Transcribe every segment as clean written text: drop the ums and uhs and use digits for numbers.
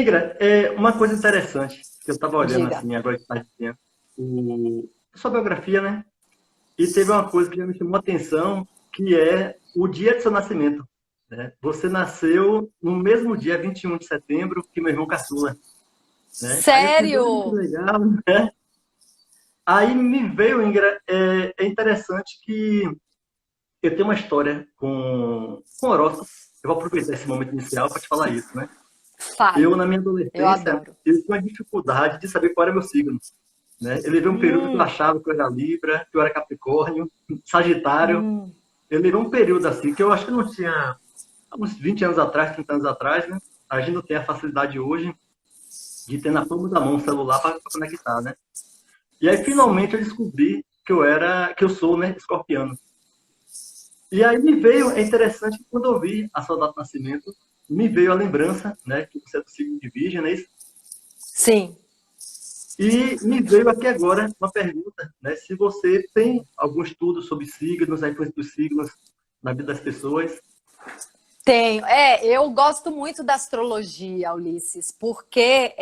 Igra, uma coisa interessante que eu estava olhando Diga. assim, agora que está dizendo, a sua biografia, né? E teve uma coisa que já me chamou a atenção, que é o dia de seu nascimento. Né? Você nasceu no mesmo dia, 21 de setembro, que meu irmão caçula. Né? Aí eu fiz, olha que Sério? legal, né? Aí me veio, Ingra, é interessante que eu tenho uma história com horóscopo. Eu vou aproveitar esse momento inicial para te falar isso, né? Eu, Fale. na minha Eu adolescência, adoro. eu tinha uma dificuldade de saber qual era meu signo. Né? Eu levei um período que eu Hum, achava que eu era Libra, que eu era Capricórnio, Sagitário. hum. Eu levei um período assim, que eu acho que não tinha, há uns 20 anos atrás, 30 anos atrás, né? A gente não tem a facilidade hoje de ter na palma da mão um celular para conectar, né? E aí, Sim. finalmente, eu descobri que eu sou, né, escorpiano. E aí me veio, é interessante que quando eu vi a sua data de nascimento, me veio a lembrança, né, que você é do signo de Virgem, né? Sim. E me veio aqui agora uma pergunta, né, se você tem algum estudo sobre signos, a influência dos signos na vida das pessoas. Tenho. Eu gosto muito da astrologia, Ulisses, porque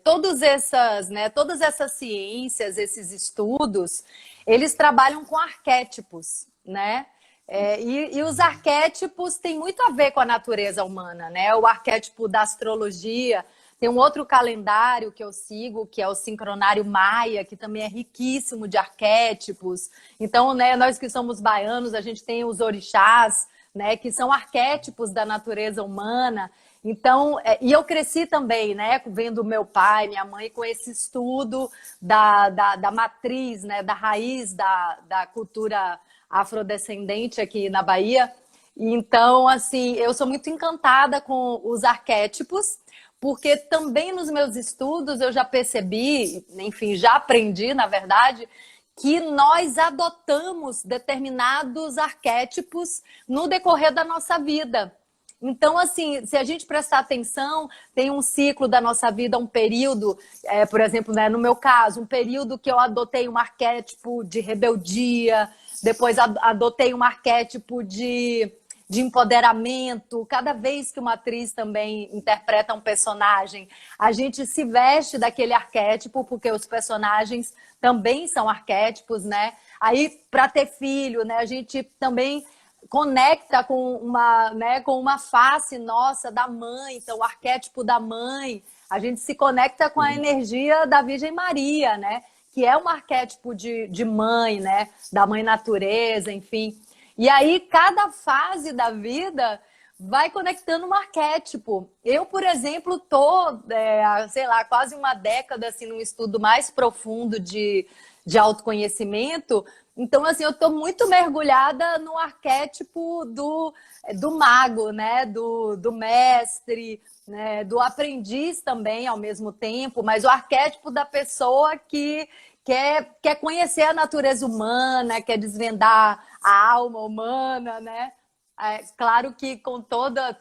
todas essas ciências, esses estudos, eles trabalham com arquétipos, né? E os arquétipos têm muito a ver com a natureza humana, né? O arquétipo da astrologia tem um outro calendário que eu sigo, que é o sincronário maia, que também é riquíssimo de arquétipos. Então, né, nós que somos baianos, a gente tem os orixás, né, que são arquétipos da natureza humana. Então, e eu cresci também, né, vendo meu pai, minha mãe, com esse estudo da matriz, né, da raiz da cultura afrodescendente aqui na Bahia. Então, assim, eu sou muito encantada com os arquétipos, porque também nos meus estudos eu já percebi, enfim, já aprendi, na verdade, que nós adotamos determinados arquétipos no decorrer da nossa vida. Então, assim, se a gente prestar atenção, tem um ciclo da nossa vida, um período, por exemplo, né, no meu caso, um período que eu adotei um arquétipo de rebeldia, depois adotei um arquétipo de empoderamento. Cada vez que uma atriz também interpreta um personagem, a gente se veste daquele arquétipo, porque os personagens também são arquétipos, né? Aí, para ter filho, né, a gente também conecta com uma face nossa da mãe, então o arquétipo da mãe, a gente se conecta com a energia da Virgem Maria, né? Que é um arquétipo de mãe, né? Da mãe natureza, enfim. E aí, cada fase da vida vai conectando um arquétipo. Eu, por exemplo, tô, sei lá, quase uma década assim, num estudo mais profundo de autoconhecimento. Então, assim, eu estou muito mergulhada no arquétipo do mago, né? Do mestre, né? Do aprendiz também, ao mesmo tempo, mas o arquétipo da pessoa que quer conhecer a natureza humana, quer desvendar a alma humana, né? Claro que com toda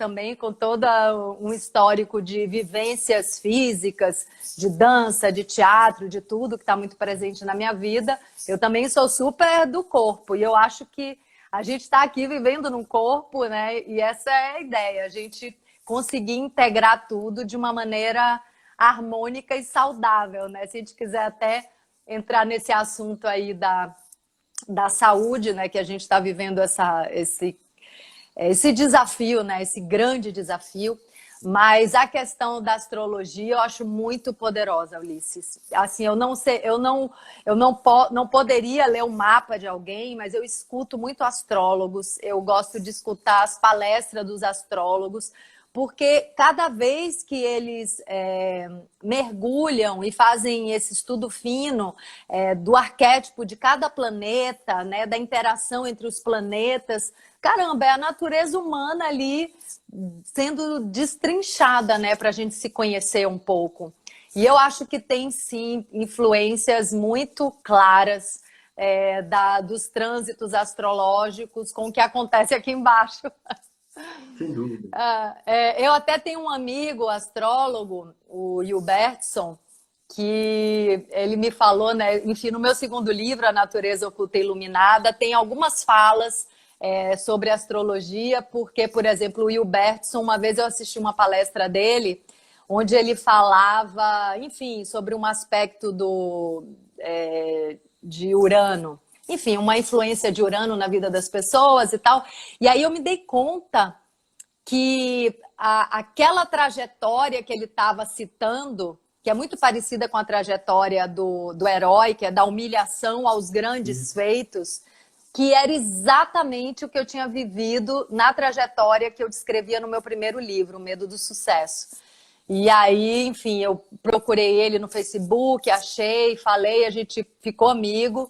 um histórico de vivências físicas, de dança, de teatro, de tudo que está muito presente na minha vida, eu também sou super do corpo. E eu acho que a gente está aqui vivendo num corpo, né? E essa é a ideia, a gente conseguir integrar tudo de uma maneira harmônica e saudável, né? Se a gente quiser até entrar nesse assunto aí da saúde, né? Que a gente está vivendo esse desafio, né? Esse grande desafio. Mas a questão da astrologia eu acho muito poderosa, Ulisses. Assim, eu não sei, não poderia ler o mapa de alguém, mas eu escuto muito astrólogos, eu gosto de escutar as palestras dos astrólogos, porque cada vez que eles mergulham e fazem esse estudo fino do arquétipo de cada planeta, né, da interação entre os planetas, caramba, é a natureza humana ali sendo destrinchada, né, para a gente se conhecer um pouco. E eu acho que tem, sim, influências muito claras dos trânsitos astrológicos com o que acontece aqui embaixo. Sem dúvida. Eu até tenho um amigo astrólogo, o Hilbertson, que ele me falou, né? Enfim, no meu segundo livro, A Natureza Oculta e Iluminada, tem algumas falas sobre astrologia, porque, por exemplo, o Hilbertson, uma vez eu assisti uma palestra dele, onde ele falava, enfim, sobre um aspecto de Urano. Enfim, uma influência de Urano na vida das pessoas e tal. E aí eu me dei conta que aquela trajetória que ele estava citando, que é muito parecida com a trajetória do herói, que é da humilhação aos grandes feitos, que era exatamente o que eu tinha vivido na trajetória que eu descrevia no meu primeiro livro, O Medo do Sucesso. E aí, enfim, eu procurei ele no Facebook, achei, falei, a gente ficou amigo.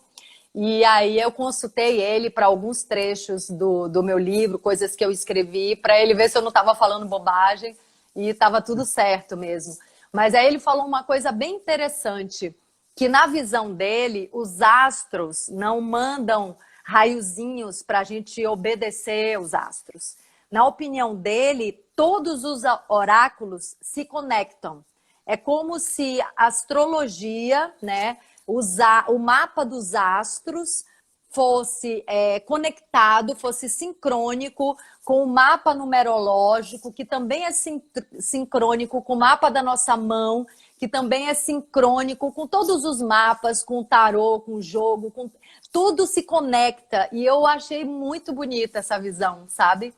E aí eu consultei ele para alguns trechos do meu livro, coisas que eu escrevi, para ele ver se eu não estava falando bobagem, e estava tudo certo mesmo. Mas aí ele falou uma coisa bem interessante, que na visão dele, os astros não mandam raiozinhos para a gente obedecer os astros. Na opinião dele, todos os oráculos se conectam. É como se a astrologia, né, o mapa dos astros fosse conectado, fosse sincrônico com o mapa numerológico, que também é sincrônico com o mapa da nossa mão, que também é sincrônico com todos os mapas, com o tarô, com o jogo, tudo se conecta. E eu achei muito bonita essa visão, sabe?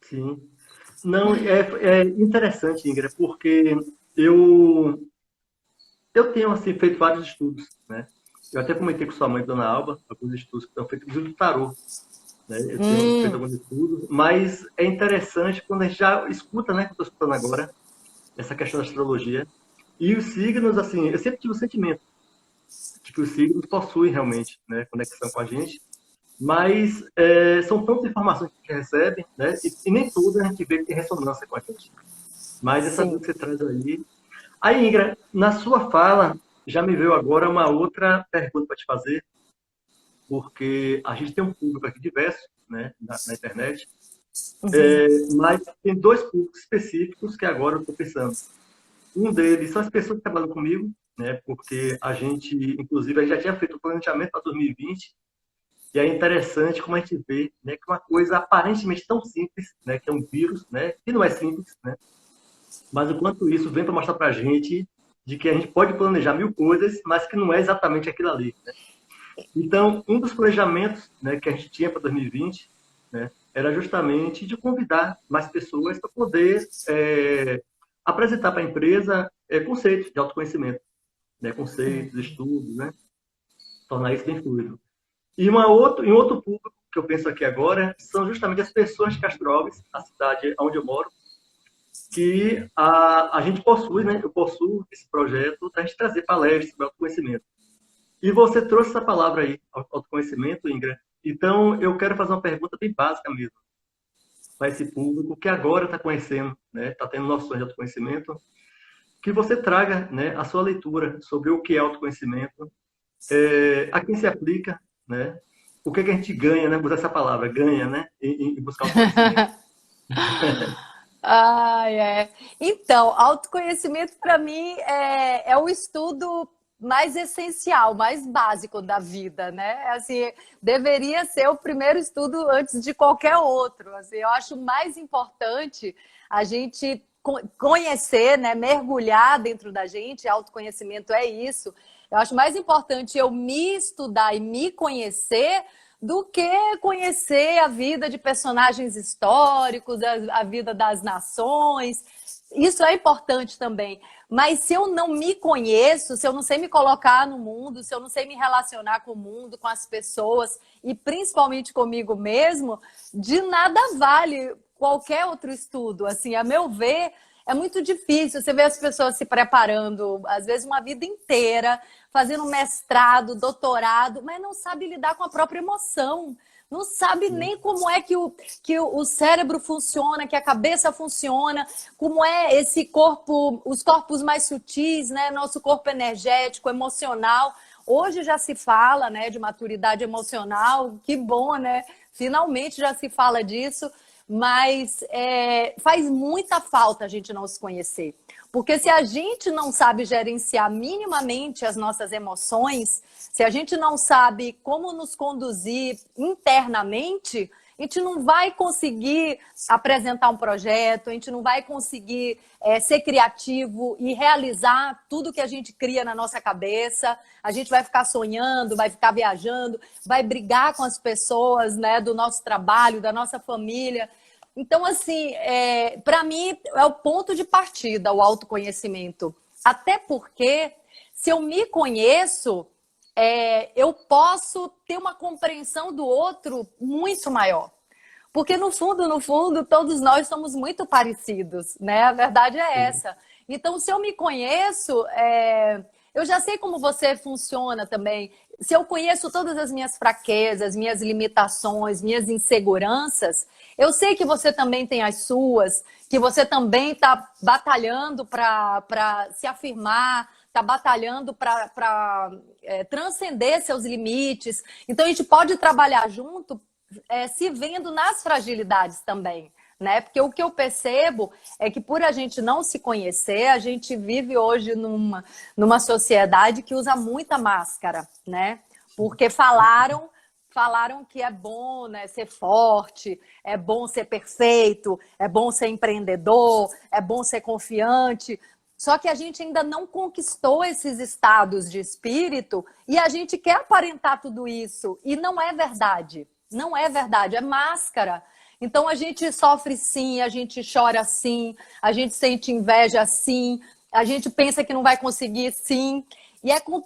Sim. Não, é interessante, Ingrid, porque eu tenho assim, feito vários estudos, né? Eu até comentei com sua mãe, Dona Alba, alguns estudos que estão feitos, inclusive do tarô, né? Eu tenho feito alguns estudos, mas é interessante quando a gente já escuta, né? Que eu estou escutando agora, essa questão da astrologia. E os signos, assim, eu sempre tive o sentimento de que os signos possuem realmente, né, conexão com a gente, mas são tantas informações que a gente recebe, né? E nem tudo a gente vê que tem ressonância com a gente. Mas essa dúvida que você traz aí. Aí, Ingrid, na sua fala, já me veio agora uma outra pergunta para te fazer, porque a gente tem um público aqui diverso, né, na internet, mas tem dois públicos específicos que agora eu estou pensando. Um deles são as pessoas que trabalham comigo, né, porque a gente, inclusive, a gente já tinha feito o planejamento para 2020, e é interessante como a gente vê, né, que uma coisa aparentemente tão simples, né, que é um vírus, né, que não é simples, né, mas o quanto isso vem para mostrar para a gente de que a gente pode planejar mil coisas, mas que não é exatamente aquilo ali, né? Então, um dos planejamentos, né, que a gente tinha para 2020, né, era justamente de convidar mais pessoas para poder apresentar para a empresa conceitos de autoconhecimento, né, conceitos, estudos, né, tornar isso bem fluido. E em outro público que eu penso aqui agora são justamente as pessoas de Castro Alves, a cidade onde eu moro, que a gente possui, né? Eu possuo esse projeto para a gente trazer palestras sobre autoconhecimento. E você trouxe essa palavra aí, autoconhecimento, Ingrid. Então, eu quero fazer uma pergunta bem básica mesmo para esse público que agora está conhecendo, né? Está tendo noções de autoconhecimento, que você traga, né, a sua leitura sobre o que é autoconhecimento, a quem se aplica, né? O que a gente ganha, né? Vou usar essa palavra, ganha, né? Em buscar autoconhecimento. Então, autoconhecimento para mim é o estudo mais essencial, mais básico da vida, né? Assim, deveria ser o primeiro estudo antes de qualquer outro. Assim, eu acho mais importante a gente conhecer, né? Mergulhar dentro da gente. Autoconhecimento é isso. Eu acho mais importante eu me estudar e me conhecer do que conhecer a vida de personagens históricos, a vida das nações. Isso é importante também. Mas se eu não me conheço, se eu não sei me colocar no mundo, se eu não sei me relacionar com o mundo, com as pessoas e principalmente comigo mesmo, de nada vale qualquer outro estudo. Assim, a meu ver, é muito difícil. Você vê as pessoas se preparando, às vezes uma vida inteira, fazendo mestrado, doutorado, mas não sabe lidar com a própria emoção. Não sabe nem como é que o cérebro funciona, que a cabeça funciona, como é esse corpo, os corpos mais sutis, né? Nosso corpo energético, emocional. Hoje já se fala, né, de maturidade emocional, que bom, né? Finalmente já se fala disso, mas faz muita falta a gente não se conhecer. Porque se a gente não sabe gerenciar minimamente as nossas emoções, se a gente não sabe como nos conduzir internamente, a gente não vai conseguir apresentar um projeto, a gente não vai conseguir ser criativo e realizar tudo que a gente cria na nossa cabeça. A gente vai ficar sonhando, vai ficar viajando, vai brigar com as pessoas, né, do nosso trabalho, da nossa família. Então, assim, para mim, é o ponto de partida, o autoconhecimento. Até porque, se eu me conheço, eu posso ter uma compreensão do outro muito maior. Porque, no fundo, todos nós somos muito parecidos, né? A verdade é essa. Então, se eu me conheço, eu já sei como você funciona também. Se eu conheço todas as minhas fraquezas, minhas limitações, minhas inseguranças, eu sei que você também tem as suas, que você também está batalhando para se afirmar, está batalhando para transcender seus limites. Então, a gente pode trabalhar junto, se vendo nas fragilidades também, né? Porque o que eu percebo é que por a gente não se conhecer, a gente vive hoje numa sociedade que usa muita máscara, né? Porque falaram que é bom, né, ser forte, é bom ser perfeito, é bom ser empreendedor, é bom ser confiante. Só que a gente ainda não conquistou esses estados de espírito e a gente quer aparentar tudo isso. E não é verdade. Não é verdade, é máscara. Então a gente sofre sim, a gente chora sim, a gente sente inveja sim, a gente pensa que não vai conseguir sim. E é com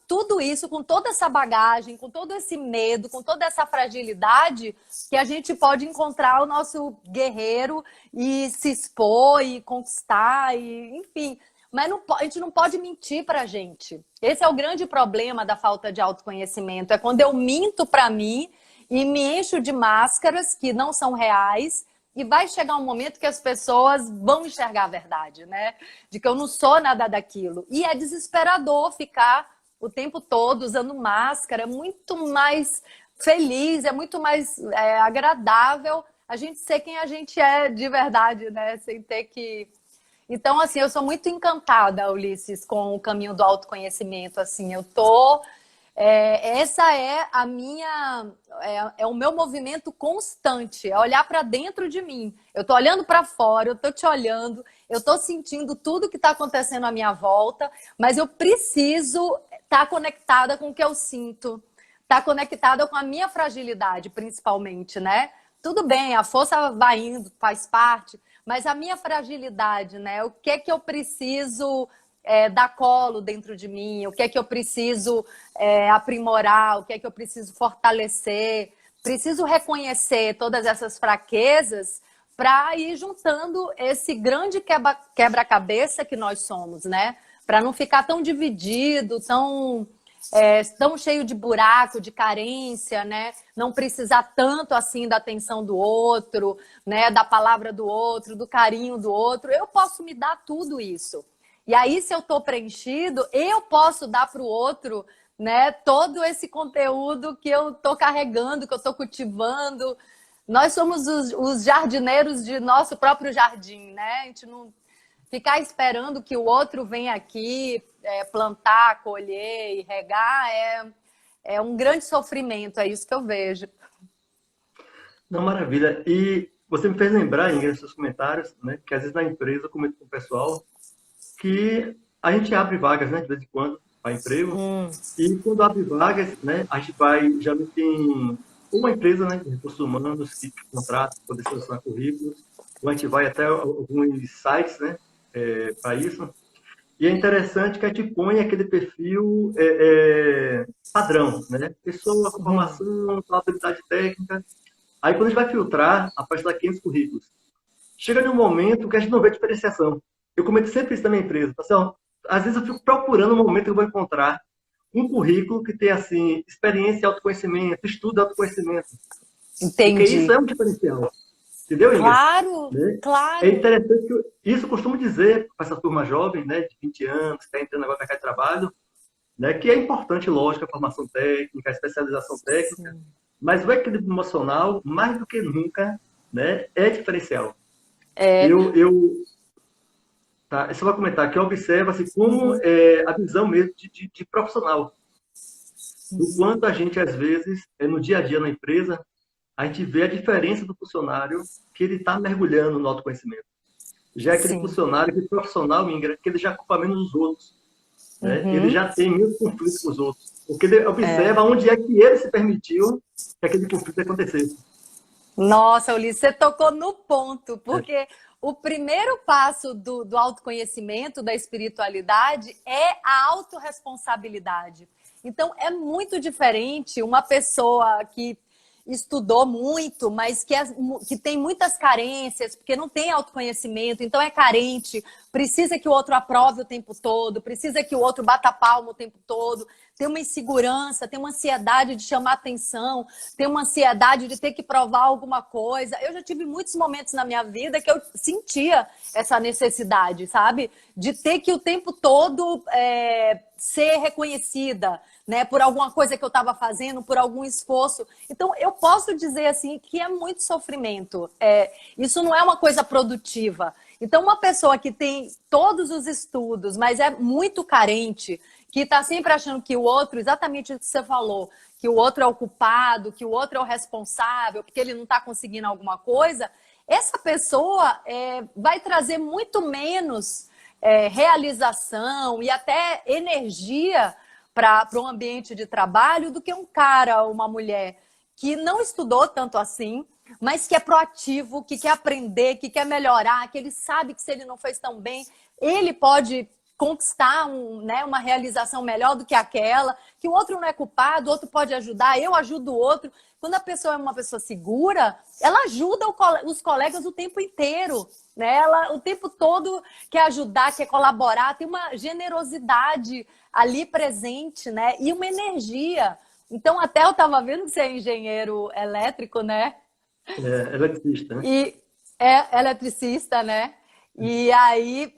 tudo isso, com toda essa bagagem, com todo esse medo, com toda essa fragilidade, que a gente pode encontrar o nosso guerreiro e se expor e conquistar, enfim. Mas a gente não pode mentir para a gente. Esse é o grande problema da falta de autoconhecimento. É quando eu minto para mim e me encho de máscaras que não são reais. E vai chegar um momento que as pessoas vão enxergar a verdade, né? De que eu não sou nada daquilo. E é desesperador ficar o tempo todo usando máscara. É muito mais feliz, é muito mais agradável a gente ser quem a gente é de verdade, né? Sem ter que... Então, assim, eu sou muito encantada, Ulisses, com o caminho do autoconhecimento. Assim, eu tô... essa é a minha, é o meu movimento constante, é olhar para dentro de mim. Eu tô olhando para fora, eu tô te olhando, eu tô sentindo tudo que está acontecendo à minha volta, mas eu preciso estar conectada com o que eu sinto, estar conectada com a minha fragilidade, principalmente, né? Tudo bem, a força vai indo, faz parte, mas a minha fragilidade, né? O que é que eu preciso dar colo dentro de mim, o que é que eu preciso aprimorar, o que é que eu preciso fortalecer. Preciso reconhecer todas essas fraquezas para ir juntando esse grande quebra-cabeça que nós somos, né? Para não ficar tão dividido, tão cheio de buraco, de carência, né? Não precisar tanto assim da atenção do outro, né? Da palavra do outro, do carinho do outro. Eu posso me dar tudo isso. E aí, se eu estou preenchido, eu posso dar para o outro, né, todo esse conteúdo que eu estou carregando, que eu estou cultivando. Nós somos os jardineiros de nosso próprio jardim, né? A gente não ficar esperando que o outro venha aqui plantar, colher e regar é um grande sofrimento, é isso que eu vejo. Não, maravilha. E você me fez lembrar, Ingrid, nos seus comentários, né, que às vezes na empresa eu comento com o pessoal que a gente abre vagas, né, de vez em quando, para emprego. E quando abre vagas, né, a gente vai, já tem uma empresa, né, de recursos humanos que contrata para poder selecionar currículos. Ou a gente vai até alguns sites, né, para isso. E é interessante que a gente põe aquele perfil padrão, né? Pessoa com formação, com habilidade técnica. Aí quando a gente vai filtrar, aparece lá 500 currículos. Chega num momento que a gente não vê diferenciação. Eu comento sempre isso na minha empresa. Assim, ó, às vezes eu fico procurando um momento que eu vou encontrar um currículo que tem assim, experiência e autoconhecimento, estudo e autoconhecimento. Entendi. Porque isso é um diferencial. Entendeu, Ingrid? Claro, né? claro. É interessante que isso eu costumo dizer para essa turma jovem, né, de 20 anos, que está entrando agora no mercado de trabalho, né, que é importante, lógico, a formação técnica, a especialização técnica, mas o equilíbrio emocional, mais do que nunca, né, é diferencial. Tá, você vai comentar que eu observo assim, como a visão mesmo de profissional. O quanto a gente, às vezes, no dia a dia na empresa, a gente vê a diferença do funcionário que ele está mergulhando no autoconhecimento. Já é aquele Sim. funcionário, aquele profissional, Ingrid, que ele já culpa menos os outros, né? Ele Uhum. já tem menos conflito com os outros. Porque ele É. observa onde é que ele se permitiu que aquele conflito acontecesse. Nossa, Ulisses, você tocou no ponto, É, porque o primeiro passo do autoconhecimento, da espiritualidade, é a autorresponsabilidade. Então, é muito diferente uma pessoa que estudou muito, mas que tem muitas carências, porque não tem autoconhecimento, então é carente, precisa que o outro aprove o tempo todo, precisa que o outro bata palma o tempo todo, tem uma insegurança, tem uma ansiedade de chamar atenção, tem uma ansiedade de ter que provar alguma coisa. Eu já tive muitos momentos na minha vida que eu sentia essa necessidade, sabe? De ter que o tempo todo ser reconhecida, né, por alguma coisa que eu estava fazendo, por algum esforço. Então, eu posso dizer assim que é muito sofrimento. Isso não é uma coisa produtiva. Então, uma pessoa que tem todos os estudos, mas é muito carente, que está sempre achando que o outro, exatamente o que você falou, que o outro é o culpado, que o outro é o responsável, porque ele não está conseguindo alguma coisa, essa pessoa vai trazer muito menos realização e até energia para um ambiente de trabalho do que um cara ou uma mulher que não estudou tanto assim, mas que é proativo, que quer aprender, que quer melhorar, que ele sabe que se ele não fez tão bem, ele pode conquistar uma realização melhor do que aquela, que o outro não é culpado, o outro pode ajudar, eu ajudo o outro. Quando a pessoa é uma pessoa segura, ela ajuda os colegas o tempo inteiro, né? Ela o tempo todo quer ajudar, quer colaborar, tem uma generosidade ali presente, né? E uma energia. Então, até eu estava vendo que você é engenheiro elétrico, né? eletricista, né? E é eletricista, né? E aí,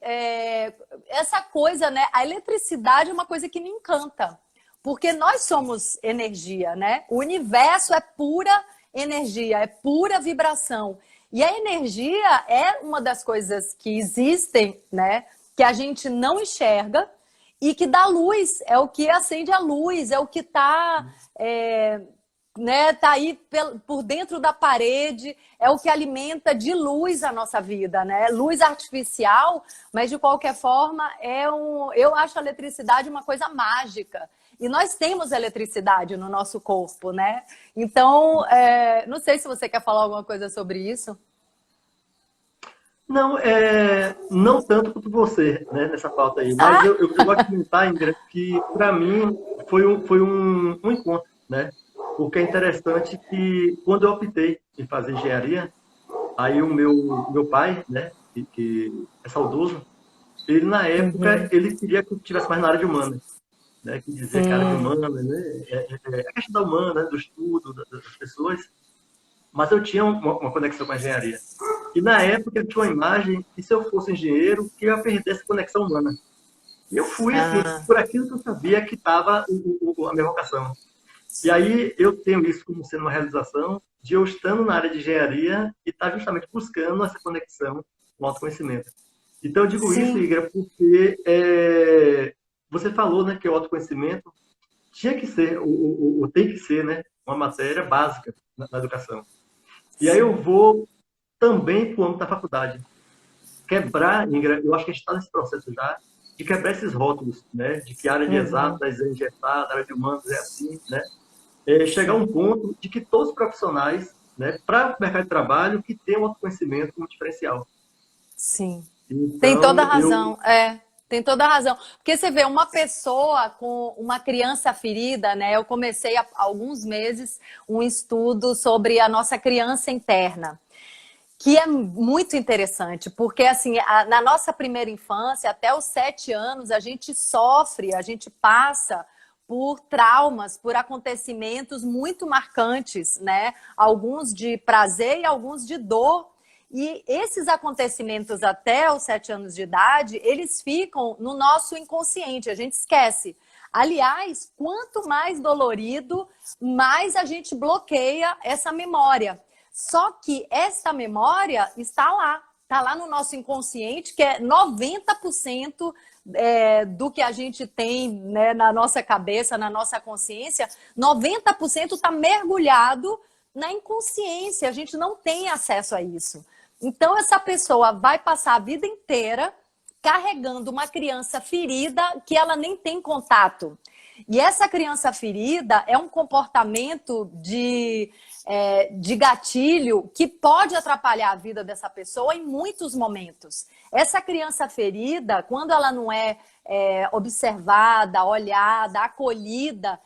essa coisa, né? A eletricidade é uma coisa que me encanta, porque nós somos energia, né? O universo é pura energia, é pura vibração. E a energia é uma das coisas que existem, né? Que a gente não enxerga e que dá luz, é o que acende a luz, é o que está né, tá aí por dentro da parede, é o que alimenta de luz a nossa vida, né? Luz artificial, mas de qualquer forma eu acho a eletricidade uma coisa mágica. E nós temos eletricidade no nosso corpo, né? Então, não sei se você quer falar alguma coisa sobre isso. Não, não tanto quanto você, né, nessa pauta aí, mas Ah, eu gosto de comentar, Ingrid, que para mim foi um encontro, né? Porque é interessante que quando eu optei em fazer engenharia, aí o meu pai, né, que é saudoso, ele na época uhum. ele queria que eu estivesse mais na área de humanas, né, que dizia que a área de humanas, né, a questão da humana, né, do estudo das pessoas, mas eu tinha uma conexão com a engenharia. E na época eu tinha uma imagem que se eu fosse engenheiro, que eu ia perder essa conexão humana. E eu fui, assim, Ah, por aquilo que eu sabia que estava a minha vocação. E aí eu tenho isso como sendo uma realização de eu estando na área de engenharia e estar justamente buscando essa conexão com o autoconhecimento. Então eu digo isso, sim, Igra, porque você falou, né, que o autoconhecimento tinha que ser, tem que ser, né, uma matéria básica na educação. E aí eu sim. vou também para o âmbito da faculdade. Quebrar, Ingra, eu acho que a gente está nesse processo já, de quebrar esses rótulos, né? De que a área de Uhum. exatas é engessada, a área de humanos é assim, né? Chegar a Sim, um ponto de que todos os profissionais, né, para o mercado de trabalho, que tenham autoconhecimento como diferencial. sim. Tem toda a Então, razão, tem toda a razão. Porque você vê uma pessoa com uma criança ferida, né? Eu comecei há alguns meses um estudo sobre a nossa criança interna, que é muito interessante, porque assim, na nossa primeira infância, até os 7 anos, a gente sofre, a gente passa por traumas, por acontecimentos muito marcantes, né? Alguns de prazer e alguns de dor. E esses acontecimentos até os 7 anos de idade, eles ficam no nosso inconsciente, a gente esquece. Aliás, quanto mais dolorido, mais a gente bloqueia essa memória. Só que essa memória está lá no nosso inconsciente, que é 90% do que a gente tem, né, na nossa cabeça, na nossa consciência, 90% está mergulhado na inconsciência, a gente não tem acesso a isso. Então, essa pessoa vai passar a vida inteira carregando uma criança ferida que ela nem tem contato. E essa criança ferida é um comportamento de gatilho que pode atrapalhar a vida dessa pessoa em muitos momentos. Essa criança ferida, quando ela não é observada, olhada, acolhida,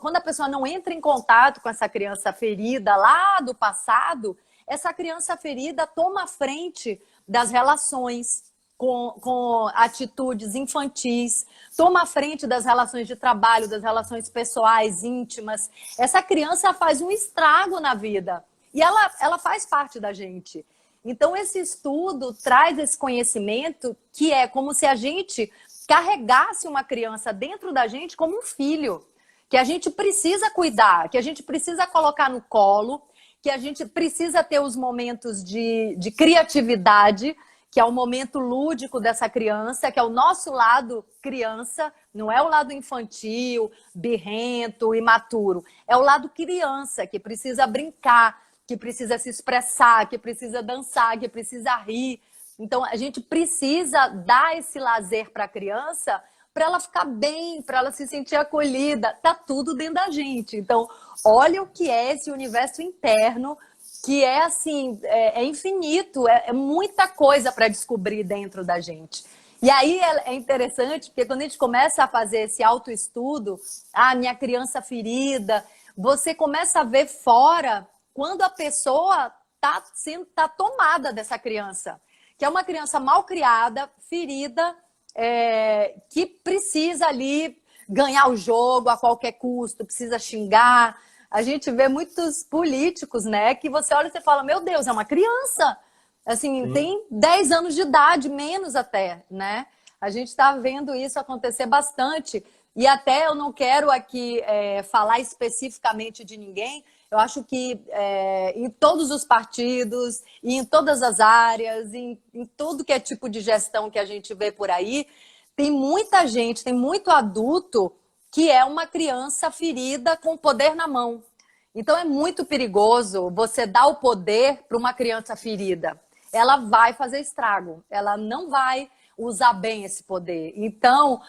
quando a pessoa não entra em contato com essa criança ferida lá do passado, essa criança ferida toma a frente das relações com atitudes infantis, toma a frente das relações de trabalho, das relações pessoais, íntimas. Essa criança faz um estrago na vida e ela faz parte da gente. Então, esse estudo traz esse conhecimento que é como se a gente carregasse uma criança dentro da gente como um filho, que a gente precisa cuidar, que a gente precisa colocar no colo, que a gente precisa ter os momentos de criatividade, que é o momento lúdico dessa criança, que é o nosso lado criança, não é o lado infantil, birrento, imaturo. É o lado criança, que precisa brincar, que precisa se expressar, que precisa dançar, que precisa rir. Então, a gente precisa dar esse lazer para a criança para ela ficar bem, para ela se sentir acolhida. Tá tudo dentro da gente. Então, olha o que é esse universo interno, que é assim, é infinito, é muita coisa para descobrir dentro da gente. E aí é interessante, porque quando a gente começa a fazer esse autoestudo, minha criança ferida, você começa a ver fora quando a pessoa tá tomada dessa criança, que é uma criança mal criada, ferida, que precisa ali ganhar o jogo a qualquer custo, precisa xingar. A gente vê muitos políticos, né, que você olha e você fala, meu Deus, é uma criança. Assim, tem 10 anos de idade, menos até, né? A gente está vendo isso acontecer bastante. E até eu não quero aqui falar especificamente de ninguém. Eu acho que em todos os partidos, e em todas as áreas, em tudo que é tipo de gestão que a gente vê por aí, tem muita gente, tem muito adulto que é uma criança ferida com o poder na mão. Então é muito perigoso você dar o poder para uma criança ferida. Ela vai fazer estrago, ela não vai usar bem esse poder. Então,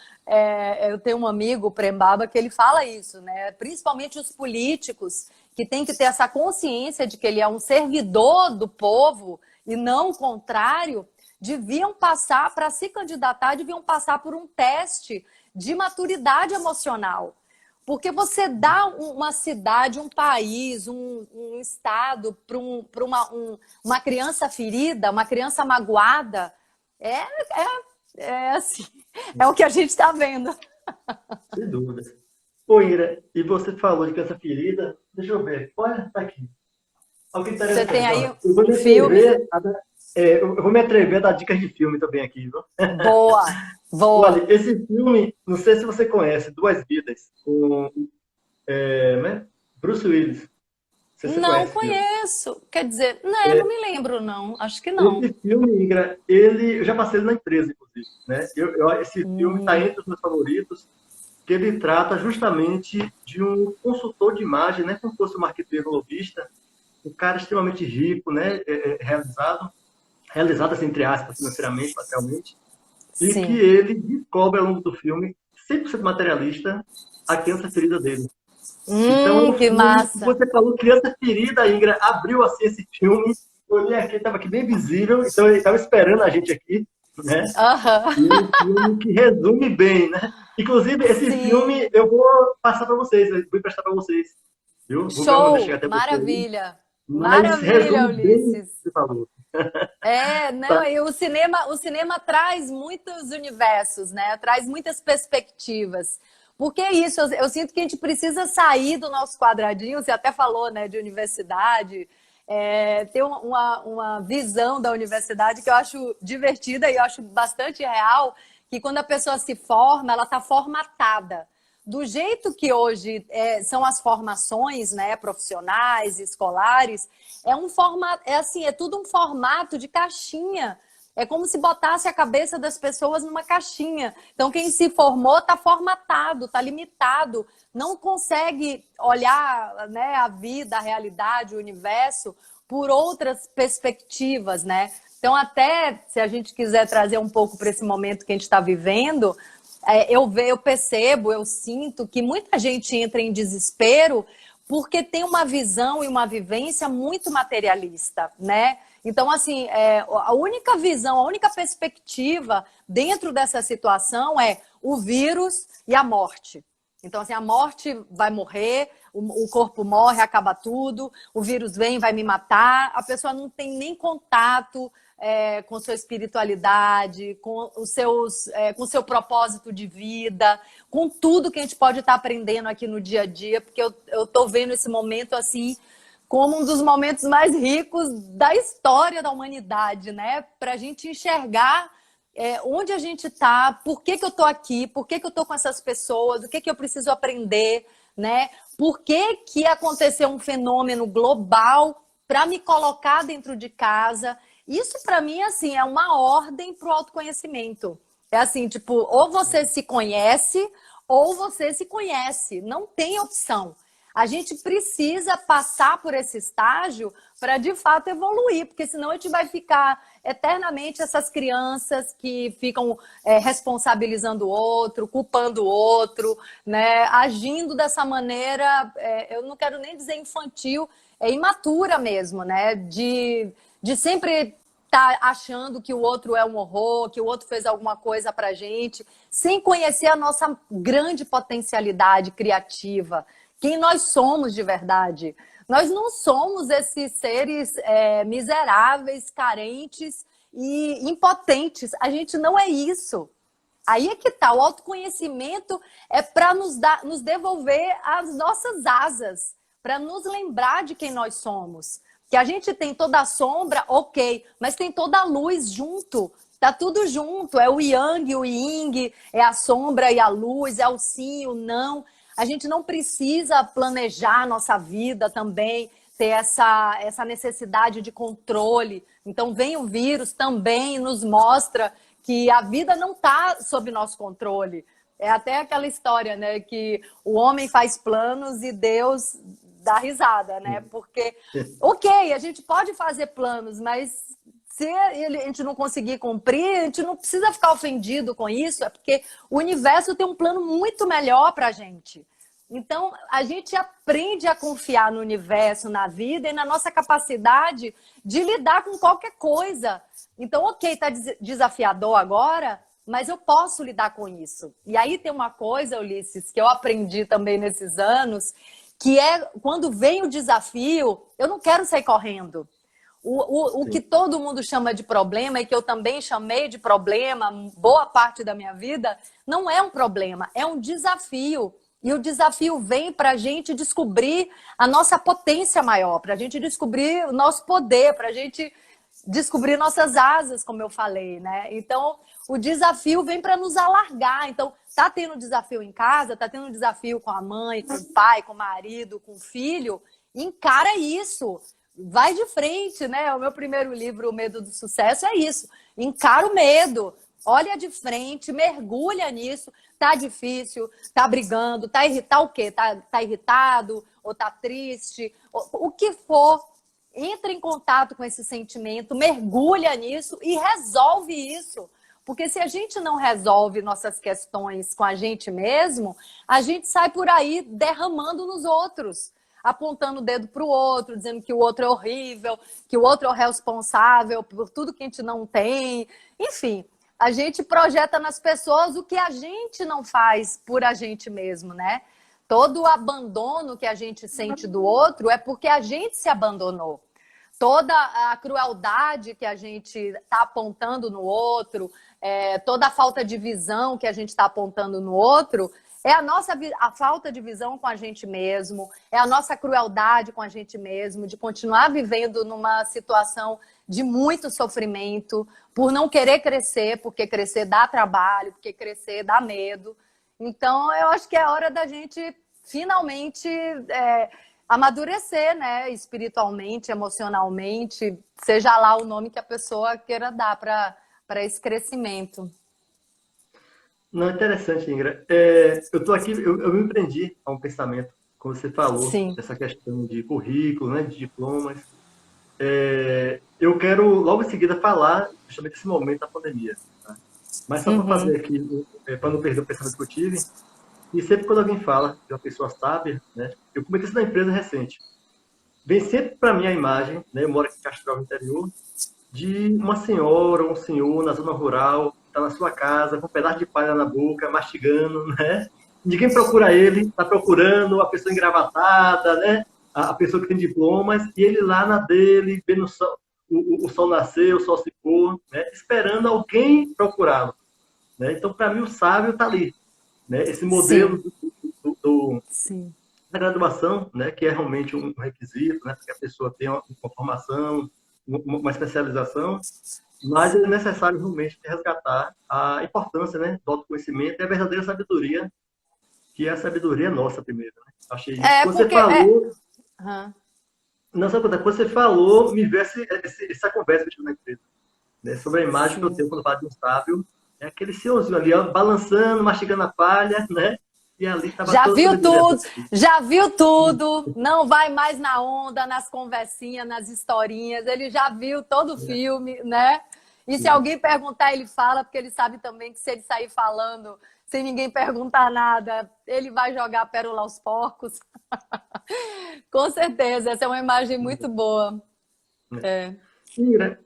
eu tenho um amigo, o Prembaba, que ele fala isso, né? Principalmente os políticos, que têm que ter essa consciência de que ele é um servidor do povo e não o contrário, deviam passar, para se candidatar, deviam passar por um teste de maturidade emocional. Porque você dá uma cidade, um país, um estado para uma criança ferida, uma criança magoada, assim, é o que a gente está vendo. Sem dúvida. Ô, Ira, e você falou de criança ferida, deixa eu ver, olha, tá aqui. Alguém tá você tem aí um filme? Eu vou me atrever a dar dicas de filme também aqui, viu? Boa, boa. Olha, esse filme, não sei se você conhece, Duas Vidas, com né? Bruce Willis. Não conheço. Quer dizer, não me lembro, não. Acho que não. Esse filme, Ingra, eu já passei ele na empresa, inclusive. Né? Esse filme está entre os meus favoritos, que ele trata justamente de um consultor de imagem, né? Como se fosse um marqueteiro lobista, um cara extremamente rico, né? Realizado assim, entre aspas, financeiramente, materialmente, e Sim. que ele descobre ao longo do filme, 100% materialista, a criança ferida dele. Então, que massa! Você falou criança ferida, Ingra, abriu assim esse filme, olhei aqui, estava aqui bem visível, então ele estava esperando a gente aqui, né? E um filme que resume bem, né? Inclusive, esse filme eu vou passar para vocês, eu vou emprestar para vocês. Viu? Show! Maravilha! Maravilha, Ulisses! Você falou. Não, e o cinema traz muitos universos, né? Traz muitas perspectivas. Porque é isso, eu sinto que a gente precisa sair do nosso quadradinho, você até falou, né, de universidade, ter uma visão da universidade que eu acho divertida e eu acho bastante real, que quando a pessoa se forma, ela está formatada. Do jeito que hoje são as formações, né, profissionais, escolares, é tudo um formato de caixinha. É como se botasse a cabeça das pessoas numa caixinha. Então, quem se formou está formatado, está limitado, não consegue olhar, né, a vida, a realidade, o universo por outras perspectivas, né? Então, até se a gente quiser trazer um pouco para esse momento que a gente está vivendo, eu percebo, eu sinto que muita gente entra em desespero porque tem uma visão e uma vivência muito materialista, né? Então, assim, a única visão, a única perspectiva dentro dessa situação é o vírus e a morte. Então, assim, a morte vai morrer, o corpo morre, acaba tudo, o vírus vem, vai me matar, a pessoa não tem nem contato com sua espiritualidade, com com o seu propósito de vida, com tudo que a gente pode estar aprendendo aqui no dia a dia, porque eu estou vendo esse momento assim como um dos momentos mais ricos da história da humanidade, né? Para a gente enxergar onde a gente está, por que eu estou aqui, por que eu estou com essas pessoas, o que eu preciso aprender, né? Por que aconteceu um fenômeno global para me colocar dentro de casa? Isso, para mim, assim, é uma ordem para o autoconhecimento. É assim, tipo, ou você se conhece ou você se conhece. Não tem opção. A gente precisa passar por esse estágio para, de fato, evoluir, porque senão a gente vai ficar eternamente essas crianças que ficam responsabilizando o outro, culpando o outro, né? Agindo dessa maneira, eu não quero nem dizer infantil, imatura mesmo, né? De sempre estar achando que o outro é um horror, que o outro fez alguma coisa pra gente, sem conhecer a nossa grande potencialidade criativa, quem nós somos de verdade. Nós não somos esses seres miseráveis, carentes e impotentes. A gente não é isso. Aí é que tá. O autoconhecimento é para nos devolver as nossas asas, para nos lembrar de quem nós somos. Que a gente tem toda a sombra, ok, mas tem toda a luz junto. Tá tudo junto. É o yang, o yin, é a sombra e a luz, é o sim, o não. A gente não precisa planejar a nossa vida também, ter essa necessidade de controle. Então, vem o vírus também nos mostra que a vida não está sob nosso controle. É até aquela história, né, que o homem faz planos e Deus dá risada, né? Porque, ok, a gente pode fazer planos, mas se a gente não conseguir cumprir, a gente não precisa ficar ofendido com isso, é porque o universo tem um plano muito melhor para a gente. Então, a gente aprende a confiar no universo, na vida e na nossa capacidade de lidar com qualquer coisa. Então, ok, está desafiador agora, mas eu posso lidar com isso. E aí tem uma coisa, Ulisses, que eu aprendi também nesses anos, que é quando vem o desafio, eu não quero sair correndo. O que todo mundo chama de problema, e que eu também chamei de problema boa parte da minha vida, não é um problema, é um desafio. E o desafio vem para a gente descobrir a nossa potência maior, para a gente descobrir o nosso poder, para a gente descobrir nossas asas, como eu falei, né? Então, o desafio vem para nos alargar. Então, tá tendo desafio em casa, tá tendo desafio com a mãe, com o pai, com o marido, com o filho, encara isso. Vai de frente, né? O meu primeiro livro, O Medo do Sucesso, é isso. Encara o medo, olha de frente, mergulha nisso. Tá difícil, tá brigando, tá irritado o quê? Tá irritado ou tá triste? O que for, entra em contato com esse sentimento, mergulha nisso e resolve isso. Porque se a gente não resolve nossas questões com a gente mesmo, a gente sai por aí derramando nos outros, apontando o dedo para o outro, dizendo que o outro é horrível, que o outro é o responsável por tudo que a gente não tem. Enfim, a gente projeta nas pessoas o que a gente não faz por a gente mesmo, né? Todo o abandono que a gente sente do outro é porque a gente se abandonou. Toda a crueldade que a gente está apontando no outro, toda a falta de visão que a gente está apontando no outro, é a falta de visão com a gente mesmo, é a nossa crueldade com a gente mesmo, de continuar vivendo numa situação de muito sofrimento, por não querer crescer, porque crescer dá trabalho, porque crescer dá medo. Então, eu acho que é hora da gente finalmente amadurecer, né? Espiritualmente, emocionalmente, seja lá o nome que a pessoa queira dar para para esse crescimento. Não, interessante, Ingra. Eu estou aqui, eu me prendi a um pensamento, quando você falou Sim. dessa questão de currículo, né, de diplomas. Eu quero, logo em seguida, falar justamente desse momento da pandemia. Tá? Mas só para fazer aqui, para não perder o pensamento que eu tive, e sempre quando alguém fala de uma pessoa sábia, né, eu comentei isso na empresa recente, vem sempre para mim a imagem, né, eu moro aqui em Castro, no interior, de uma senhora ou um senhor na zona rural, que está na sua casa, com um pedaço de palha na boca, mastigando, né? Ninguém procura ele, está procurando a pessoa engravatada, né? A pessoa que tem diplomas, e ele lá na dele, vendo o sol nascer, o sol se pôr, né? Esperando alguém procurá-lo. Né? Então, para mim, o sábio está ali. Né? Esse modelo Sim. da graduação, né? Que é realmente um requisito, né? Para que a pessoa tenha uma formação, uma especialização, mas é necessário realmente resgatar a importância, né, do autoconhecimento e a verdadeira sabedoria, que é a sabedoria nossa primeiro. Né? Achei isso. Você Porque... falou... Uhum. Não, sabe quando você falou, me veio essa conversa que eu tive na empresa, né, sobre a imagem que eu tenho quando eu falo de um sábio, é aquele senhorzinho ali, ó, balançando, mastigando a palha, né? E ali estava Já toda a viu sabedoria. tudo, já viu tudo, não vai mais na onda, nas conversinhas, nas historinhas, ele já viu todo o filme, né? E se alguém perguntar, ele fala, porque ele sabe também que se ele sair falando sem ninguém perguntar nada, ele vai jogar a pérola aos porcos. Com certeza, essa é uma imagem muito boa. Ira,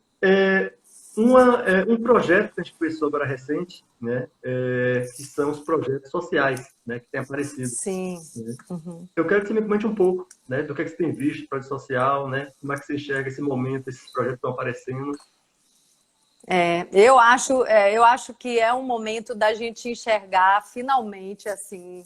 um projeto que a gente começou agora recente, né, que são os projetos sociais, né, que têm aparecido. Sim. Né? Eu quero que você me comente um pouco, né, do que é que você tem visto, projeto social, né, como é que você enxerga esse momento, esses projetos que estão aparecendo. Eu acho que é um momento da gente enxergar finalmente assim,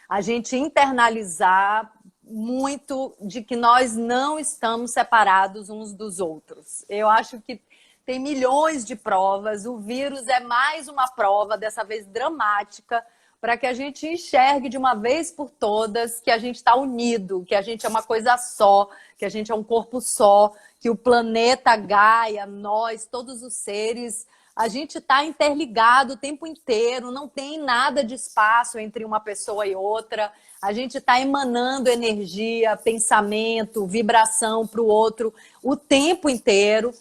a gente internalizar muito de que nós não estamos separados uns dos outros. Eu acho que tem milhões de provas, o vírus é mais uma prova, dessa vez dramática, para que a gente enxergue de uma vez por todas que a gente está unido, que a gente é uma coisa só, que a gente é um corpo só, que o planeta Gaia, nós, todos os seres, a gente está interligado o tempo inteiro, não tem nada de espaço entre uma pessoa e outra, a gente está emanando energia, pensamento, vibração para o outro o tempo inteiro.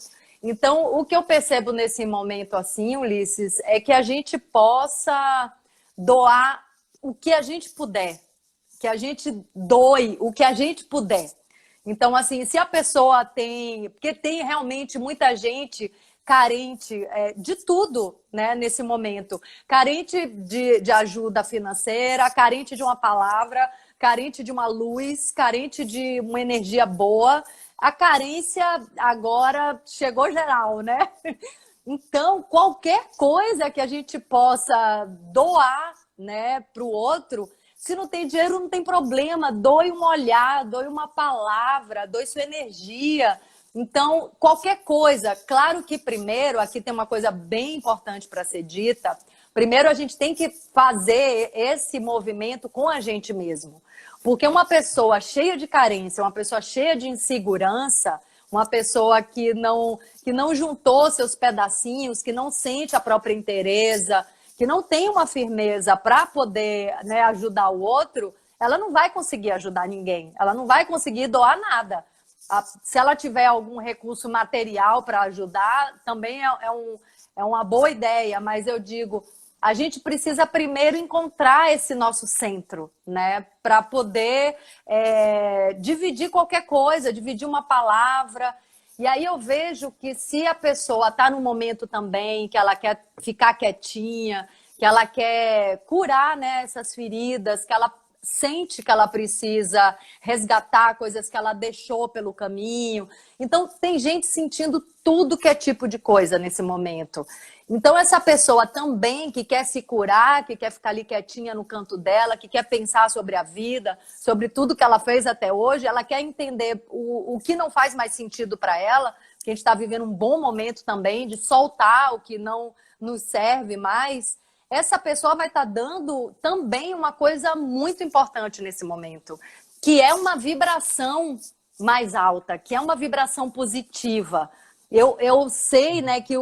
Então, o que eu percebo nesse momento assim, Ulisses, é que a gente possa doar o que a gente puder, que a gente doe o que a gente puder. Então, assim, se a pessoa tem... Porque tem realmente muita gente carente de tudo, né, nesse momento. Carente de ajuda financeira, carente de uma palavra, carente de uma luz, carente de uma energia boa. A carência agora chegou geral, né? Então, qualquer coisa que a gente possa doar, né, para o outro, se não tem dinheiro, não tem problema. Doe um olhar, doe uma palavra, doe sua energia. Então, qualquer coisa. Claro que primeiro, aqui tem uma coisa bem importante para ser dita. Primeiro, a gente tem que fazer esse movimento com a gente mesmo. Porque uma pessoa cheia de carência, uma pessoa cheia de insegurança, uma pessoa que não juntou seus pedacinhos, que não sente a própria inteireza, que não tem uma firmeza para poder, né, ajudar o outro, ela não vai conseguir ajudar ninguém, ela não vai conseguir doar nada. Se ela tiver algum recurso material para ajudar, também é uma boa ideia, mas eu digo, a gente precisa primeiro encontrar esse nosso centro, né, para poder dividir qualquer coisa, dividir uma palavra. E aí eu vejo que se a pessoa está num momento também que ela quer ficar quietinha, que ela quer curar, né, essas feridas, que ela sente que ela precisa resgatar coisas que ela deixou pelo caminho. Então, tem gente sentindo tudo que é tipo de coisa nesse momento. Então, essa pessoa também que quer se curar, que quer ficar ali quietinha no canto dela, que quer pensar sobre a vida, sobre tudo que ela fez até hoje, ela quer entender o que não faz mais sentido para ela, que a gente está vivendo um bom momento também de soltar o que não nos serve mais. Essa pessoa vai estar dando também uma coisa muito importante nesse momento, que é uma vibração mais alta, que é uma vibração positiva. Eu sei, né, que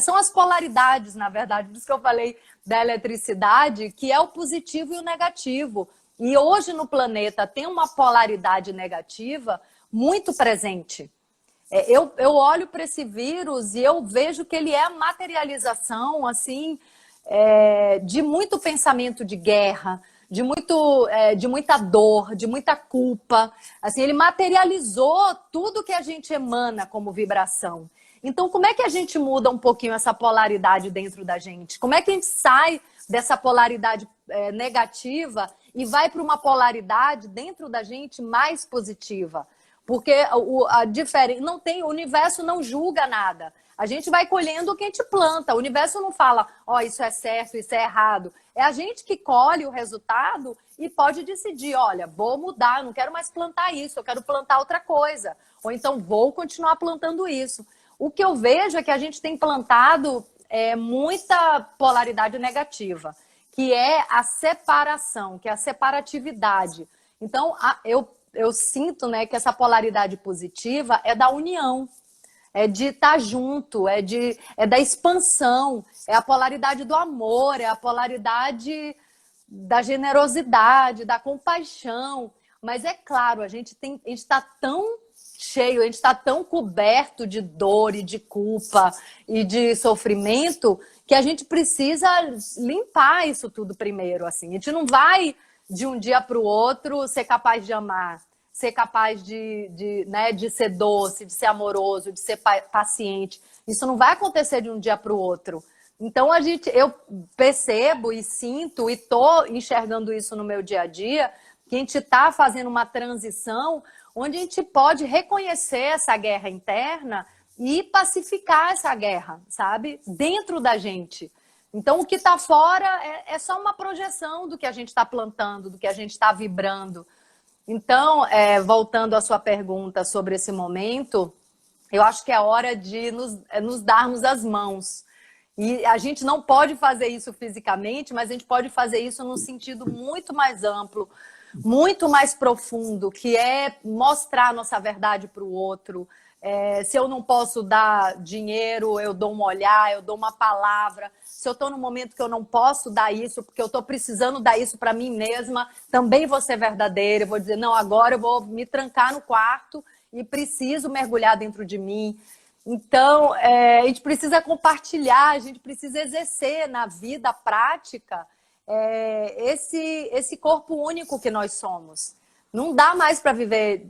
são as polaridades, na verdade, por isso que eu falei da eletricidade, que é o positivo e o negativo. E hoje no planeta tem uma polaridade negativa muito presente. Eu olho para esse vírus e eu vejo que ele é a materialização, assim, de muito pensamento de guerra, de muita dor, de muita culpa. Assim, ele materializou tudo que a gente emana como vibração. Então, como é que a gente muda um pouquinho essa polaridade dentro da gente? Como é que a gente sai dessa polaridade negativa e vai para uma polaridade dentro da gente mais positiva? Porque o universo não julga nada. A gente vai colhendo o que a gente planta. O universo não fala, isso é certo, isso é errado. É a gente que colhe o resultado e pode decidir, olha, vou mudar, não quero mais plantar isso, eu quero plantar outra coisa. Ou então vou continuar plantando isso. O que eu vejo é que a gente tem plantado muita polaridade negativa, que é a separação, que é a separatividade. Então, eu sinto, né, que essa polaridade positiva é da união, é de estar junto, é da expansão, é a polaridade do amor, é a polaridade da generosidade, da compaixão. Mas é claro, a gente está tão cheio, a gente está tão coberto de dor e de culpa e de sofrimento que a gente precisa limpar isso tudo primeiro. Assim. A gente não vai de um dia para o outro ser capaz de amar, ser capaz de ser doce, de ser amoroso, de ser paciente. Isso não vai acontecer de um dia para o outro. Então, eu percebo e sinto e estou enxergando isso no meu dia a dia, que a gente está fazendo uma transição onde a gente pode reconhecer essa guerra interna e pacificar essa guerra, sabe? Dentro da gente. Então, o que está fora é só uma projeção do que a gente está plantando, do que a gente está vibrando. Então, voltando à sua pergunta sobre esse momento, eu acho que é hora de nos darmos as mãos. E a gente não pode fazer isso fisicamente, mas a gente pode fazer isso num sentido muito mais amplo, muito mais profundo, que é mostrar a nossa verdade para o outro. Se eu não posso dar dinheiro, eu dou um olhar, eu dou uma palavra. Se eu estou num momento que eu não posso dar isso, porque eu estou precisando dar isso para mim mesma, também vou ser verdadeira. Eu vou dizer, não, agora eu vou me trancar no quarto e preciso mergulhar dentro de mim. Então, a gente precisa compartilhar, a gente precisa exercer na vida prática esse corpo único que nós somos. Não dá mais para viver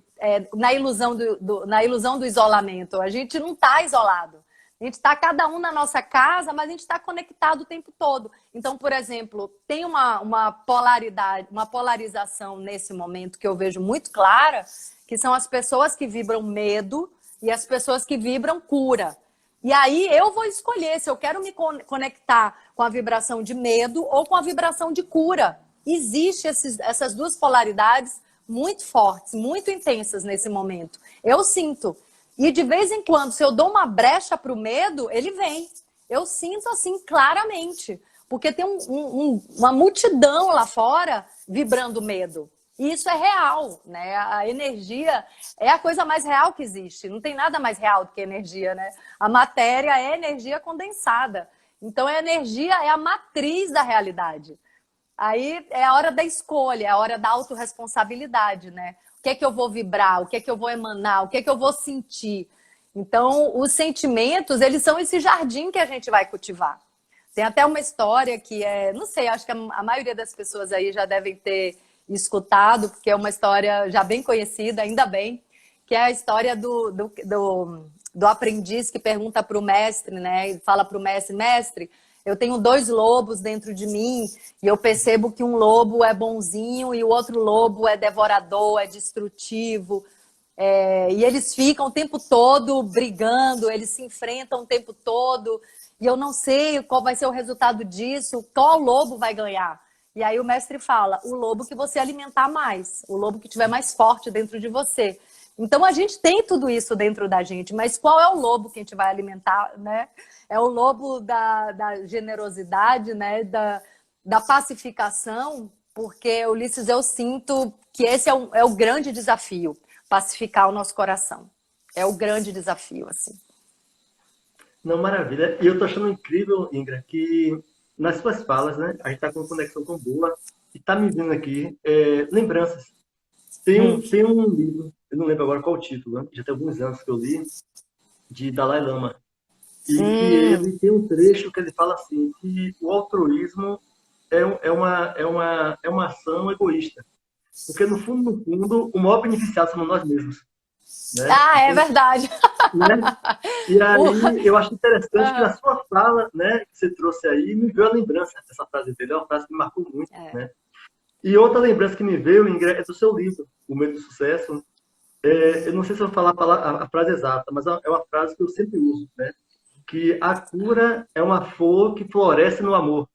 na ilusão do isolamento. A gente não está isolado. A gente está cada um na nossa casa, mas a gente está conectado o tempo todo. Então, por exemplo, tem uma polaridade, uma polarização nesse momento que eu vejo muito clara, que são as pessoas que vibram medo e as pessoas que vibram cura. E aí eu vou escolher se eu quero me conectar com a vibração de medo ou com a vibração de cura. Existem essas duas polaridades muito fortes, muito intensas nesse momento. Eu sinto. E de vez em quando, se eu dou uma brecha para o medo, ele vem. Eu sinto assim claramente. Porque tem uma multidão lá fora vibrando medo. E isso é real, né? A energia é a coisa mais real que existe. Não tem nada mais real do que energia, né? A matéria é energia condensada. Então, a energia é a matriz da realidade. Aí é a hora da escolha, é a hora da autorresponsabilidade, né? O que é que eu vou vibrar? O que é que eu vou emanar? O que é que eu vou sentir? Então, os sentimentos, eles são esse jardim que a gente vai cultivar. Tem até uma história que não sei, acho que a maioria das pessoas aí já devem ter escutado, porque é uma história já bem conhecida, ainda bem, que é a história do aprendiz que pergunta para o mestre, né? E fala para o mestre, mestre, eu tenho 2 lobos dentro de mim e eu percebo que um lobo é bonzinho e o outro lobo é devorador, é destrutivo. E eles ficam o tempo todo brigando, eles se enfrentam o tempo todo e eu não sei qual vai ser o resultado disso, qual lobo vai ganhar. E aí o mestre fala, o lobo que você alimentar mais, o lobo que estiver mais forte dentro de você. Então a gente tem tudo isso dentro da gente, mas qual é o lobo que a gente vai alimentar, né? É o lobo da generosidade, né? Da pacificação, porque, Ulisses, eu sinto que esse é o grande desafio, pacificar o nosso coração. É o grande desafio, assim. Não, maravilha. E eu tô achando incrível, Ingra, que nas suas falas, né, a gente tá com uma conexão tão boa e tá me vindo aqui lembranças. Tem um livro, eu não lembro agora qual o título, né? Já tem alguns anos que eu li, de Dalai Lama. E que Hum, ele tem um trecho que ele fala assim, que o altruísmo é uma ação egoísta. Porque, no fundo, o maior beneficiado somos nós mesmos, né? ah, é Então, verdade. né? E O- aí, eu acho interessante que na Aham. sua fala, né, que você trouxe aí, me veio a lembrança dessa frase dele, é uma frase que me marcou muito, É. né? E outra lembrança que me veio, Ingrid, é do seu livro, O Medo do Sucesso. Eu não sei se eu vou falar a frase exata, mas é uma frase que eu sempre uso, né? Que a cura é uma flor que floresce no amor,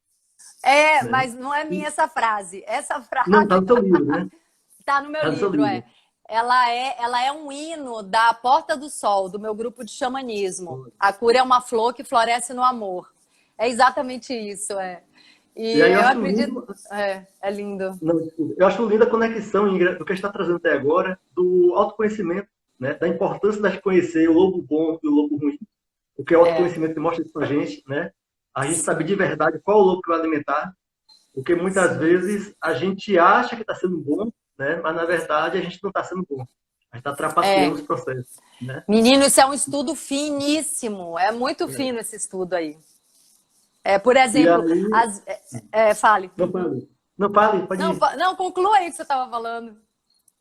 É, né? mas não é minha E, essa frase. Essa não, frase está no seu livro, né? tá no meu Está no seu livro, é. livro. Ela é um hino da Porta do Sol, do meu grupo de xamanismo. A cura é uma flor que floresce no amor. É exatamente isso, é. E E aí eu eu acho acredito. lindo, É lindo. não, desculpa. Eu acho linda a conexão, Ingrid, do que a gente está trazendo até agora, do autoconhecimento, né? Da importância da gente conhecer o lobo bom e o lobo ruim, porque o É, autoconhecimento mostra isso pra gente, né? A gente sabe de verdade qual o lobo que vai alimentar, porque muitas sim. vezes a gente acha que está sendo bom, né? Mas na verdade a gente não está sendo bom. A gente está trapaceando É. os processos, né? Menino, isso é um estudo finíssimo. É muito fino esse estudo aí. É, por E exemplo, aí, fale. não fale, não fale, pode Não, ir. não, conclua aí o que você estava falando.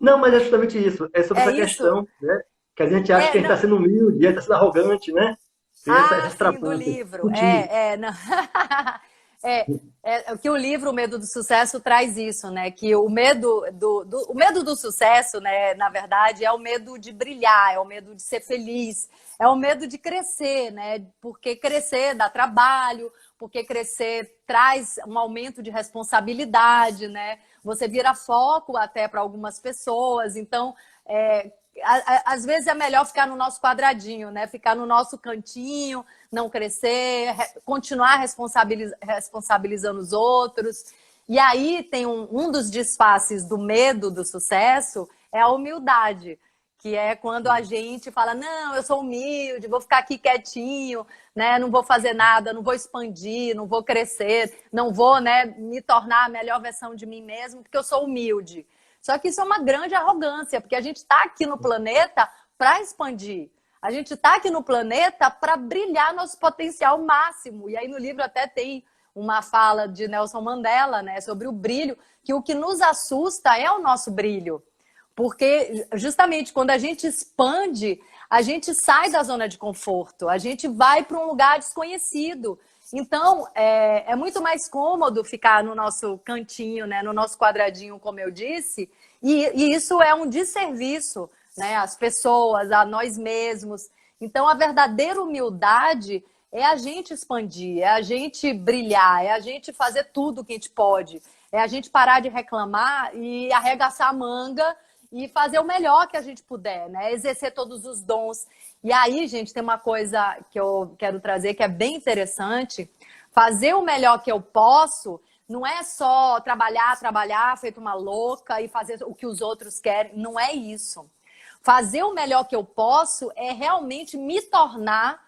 Não, mas é justamente isso. É sobre É essa isso? questão, né? Que a gente acha que a gente está Não. sendo humilde, a gente está sendo arrogante, né? Tem essa Ah, sim, do discrepância. livro. Sutil. Não. É, que o livro O Medo do Sucesso traz isso, né? Que o medo o medo do sucesso, né, na verdade, é o medo de brilhar, é o medo de ser feliz, é o medo de crescer, né? Porque crescer dá trabalho, porque crescer traz um aumento de responsabilidade, né? Você vira foco até para algumas pessoas, então às vezes é melhor ficar no nosso quadradinho, né? Ficar no nosso cantinho, não crescer, continuar responsabilizando os outros. E aí tem um dos disfarces do medo do sucesso é a humildade, que é quando a gente fala, não, eu sou humilde, vou ficar aqui quietinho, né? Não vou fazer nada, não vou expandir, não vou crescer, não vou, né, me tornar a melhor versão de mim mesmo, porque eu sou humilde. Só que isso é uma grande arrogância, porque a gente está aqui no planeta para expandir. A gente está aqui no planeta para brilhar nosso potencial máximo. E aí no livro até tem uma fala de Nelson Mandela, né, sobre o brilho, que o que nos assusta é o nosso brilho. Porque justamente quando a gente expande, a gente sai da zona de conforto, a gente vai para um lugar desconhecido. Então, é muito mais cômodo ficar no nosso cantinho, né, no nosso quadradinho, como eu disse, e isso é um desserviço, né, às pessoas, a nós mesmos. Então, a verdadeira humildade é a gente expandir, é a gente brilhar, é a gente fazer tudo o que a gente pode, é a gente parar de reclamar e arregaçar a manga e fazer o melhor que a gente puder, né? Exercer todos os dons. E aí, gente, tem uma coisa que eu quero trazer que é bem interessante. Fazer o melhor que eu posso não é só trabalhar, trabalhar, feito uma louca e fazer o que os outros querem. Não é isso. Fazer o melhor que eu posso é realmente me tornar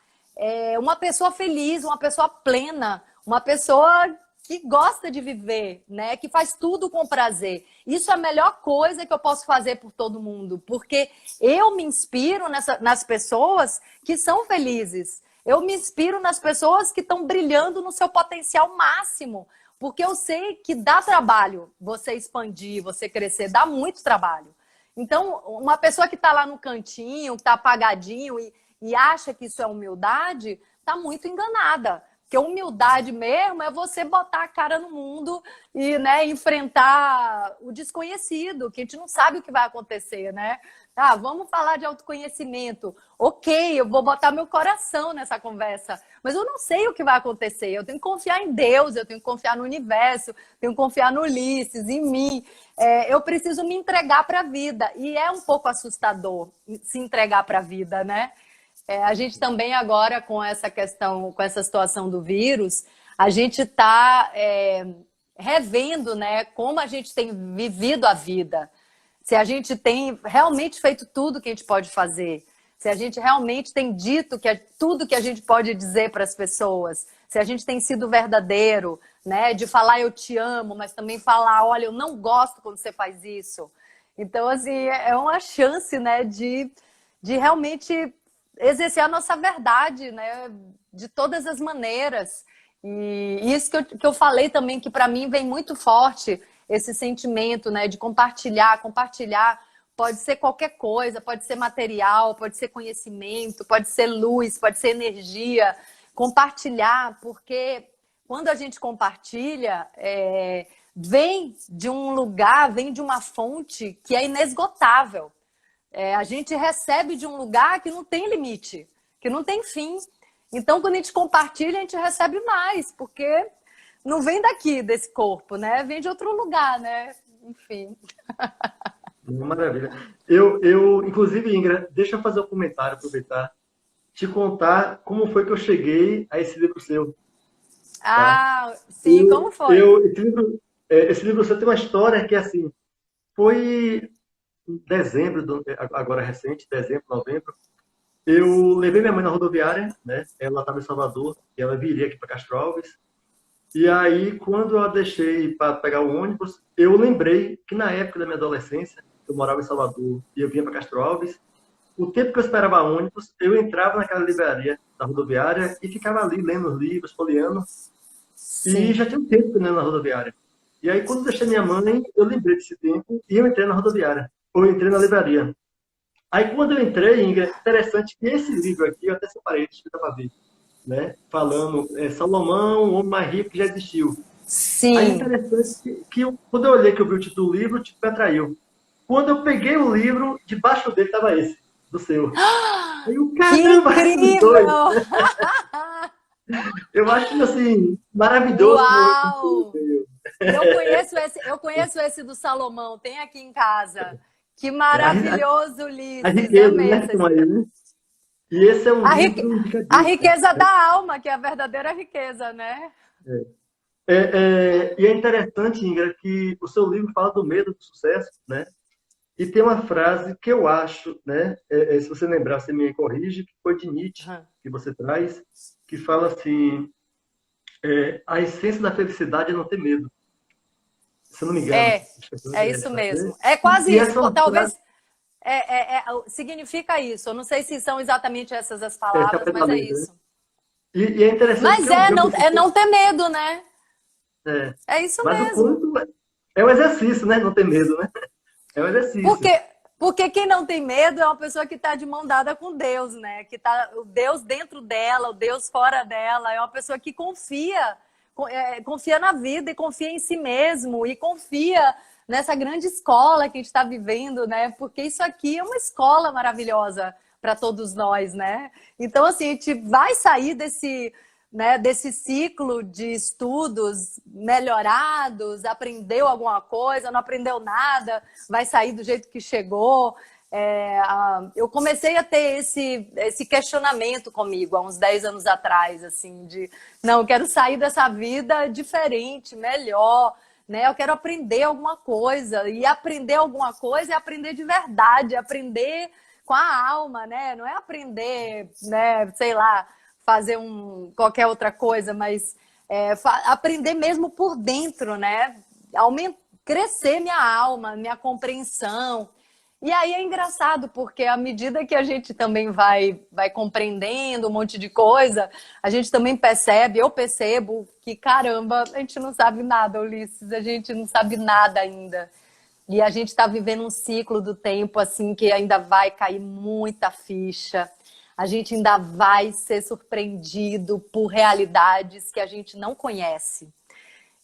uma pessoa feliz, uma pessoa plena, uma pessoa que gosta de viver, né? Que faz tudo com prazer. Isso é a melhor coisa que eu posso fazer por todo mundo, porque eu me inspiro nas pessoas que são felizes. Eu me inspiro nas pessoas que estão brilhando no seu potencial máximo, porque eu sei que dá trabalho você expandir, você crescer, dá muito trabalho. Então, uma pessoa que está lá no cantinho, que está apagadinho e acha que isso é humildade, está muito enganada. Porque humildade mesmo é você botar a cara no mundo e, né, enfrentar o desconhecido, que a gente não sabe o que vai acontecer, né? Ah, vamos falar de autoconhecimento. Ok, eu vou botar meu coração nessa conversa, mas eu não sei o que vai acontecer. Eu tenho que confiar em Deus, eu tenho que confiar no universo, tenho que confiar no Ulisses, em mim. Eu preciso me entregar para a vida. E é um pouco assustador se entregar para a vida, né? A gente também agora, com essa questão, com essa situação do vírus, a gente está revendo, né, como a gente tem vivido a vida. Se a gente tem realmente feito tudo que a gente pode fazer. se a gente realmente tem dito que é tudo que a gente pode dizer para as pessoas, se a gente tem sido verdadeiro, né? De falar eu te amo, mas também falar, olha, eu não gosto quando você faz isso. Então, assim, é uma chance, né, de realmente exercer a nossa verdade, né, de todas as maneiras. E isso que eu falei também, que para mim vem muito forte, esse sentimento, né, de compartilhar. Compartilhar pode ser qualquer coisa, pode ser material, pode ser conhecimento, pode ser luz, pode ser energia. Compartilhar, porque quando a gente compartilha, vem de um lugar, vem de uma fonte que é inesgotável. A gente recebe de um lugar que não tem limite, que não tem fim. Então, quando a gente compartilha, a gente recebe mais, porque não vem daqui, desse corpo, né? Vem de outro lugar, né? Enfim. Maravilha. Inclusive, Ingra, deixa eu fazer um comentário, aproveitar, te contar como foi que eu cheguei a esse livro seu. Tá? Ah, sim, como foi? Esse livro seu tem uma história que, assim, foi em dezembro, agora recente, dezembro, novembro, eu levei minha mãe na rodoviária, né? Ela estava em Salvador, e ela viria aqui para Castro Alves. E aí, quando eu a deixei para pegar o ônibus, eu lembrei que na época da minha adolescência, eu morava em Salvador e eu vinha para Castro Alves, o tempo que eu esperava ônibus, eu entrava naquela livraria da rodoviária e ficava ali lendo os livros, folheando. E Sim. já tinha um tempo que eu ia na rodoviária. E aí, quando eu deixei minha mãe, eu lembrei desse tempo e eu entrei na rodoviária. Ou eu entrei na livraria. Aí, quando eu entrei, Ingrid, interessante que esse livro aqui, eu até separei, deixa eu para ver, né? Falando Salomão, o homem mais rico que já existiu. Aí, Sim. interessante quando eu olhei que eu vi o título do livro, o título me atraiu. Quando eu peguei o livro, debaixo dele estava esse, do seu. Aí eu, Que caramba, os dois. incrível! Eu acho, assim, maravilhoso. Uau! Eu conheço esse do Salomão, tem aqui em casa. Que maravilhoso, A Ulisses, é riqueza, né, que mesmo. estão aí, né? E esse é um livro A indicativo. riqueza da alma, que é a verdadeira riqueza, né? E é interessante, Ingra, que o seu livro fala do medo do sucesso, né? E tem uma frase que eu acho, né? Se você lembrar, você me corrige, que foi de Nietzsche, que você traz, que fala assim, a essência da felicidade é não ter medo. Se eu não me engano. É isso mesmo. É quase E isso. essa é uma frase, Talvez significa isso. Eu não sei se são exatamente essas as essa é a palavras, mas é pedaleza, né? isso. E é interessante Mas que eu é preciso... não ter medo, né? É, É isso mas o mesmo. quanto é um exercício, né? Não ter medo, né? É um exercício. Porque quem não tem medo é uma pessoa que está de mão dada com Deus, né? Que tá o Deus dentro dela, o Deus fora dela. É uma pessoa que confia na vida e confia em si mesmo e confia nessa grande escola que a gente está vivendo, né? Porque isso aqui é uma escola maravilhosa para todos nós, né? Então, assim, a gente vai sair desse ciclo de estudos melhorados, aprendeu alguma coisa, não aprendeu nada, vai sair do jeito que chegou. Eu comecei a ter esse questionamento comigo há uns 10 anos atrás, assim, não, eu quero sair dessa vida diferente, melhor, né? Eu quero aprender alguma coisa, e aprender alguma coisa é aprender de verdade, aprender com a alma, né? Não é aprender, né, sei lá, fazer qualquer outra coisa, mas aprender mesmo por dentro, né? Crescer minha alma, minha compreensão. E aí é engraçado, porque à medida que a gente também vai compreendendo um monte de coisa, a gente também percebe, eu percebo que, caramba, a gente não sabe nada, Ulisses, a gente não sabe nada ainda. E a gente está vivendo um ciclo do tempo, assim, que ainda vai cair muita ficha. A gente ainda vai ser surpreendido por realidades que a gente não conhece.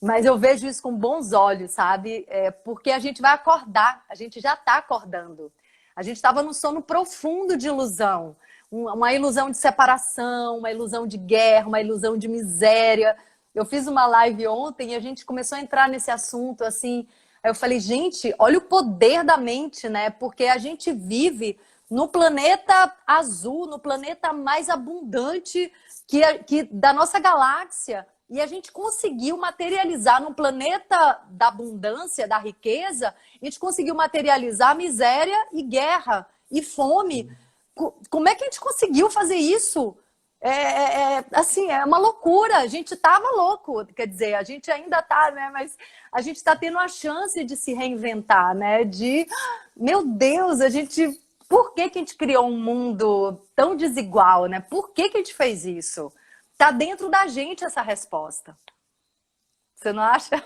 Mas eu vejo isso com bons olhos, sabe? Porque a gente vai acordar, a gente já está acordando. A gente estava num sono profundo de ilusão. Uma ilusão de separação, uma ilusão de guerra, uma ilusão de miséria. Eu fiz uma live ontem e a gente começou a entrar nesse assunto, assim. Aí eu falei, gente, olha o poder da mente, né? Porque a gente vive no planeta azul, no planeta mais abundante que da nossa galáxia. E a gente conseguiu materializar no planeta da abundância, da riqueza, a gente conseguiu materializar miséria e guerra e fome como é que a gente conseguiu fazer isso? Assim, é uma loucura. A gente estava louco, quer dizer, a gente ainda está, né? Mas a gente está tendo a chance de se reinventar, né? Meu Deus, por que que a gente criou um mundo tão desigual, né? Por que que a gente fez isso? Está dentro da gente essa resposta. Você não acha?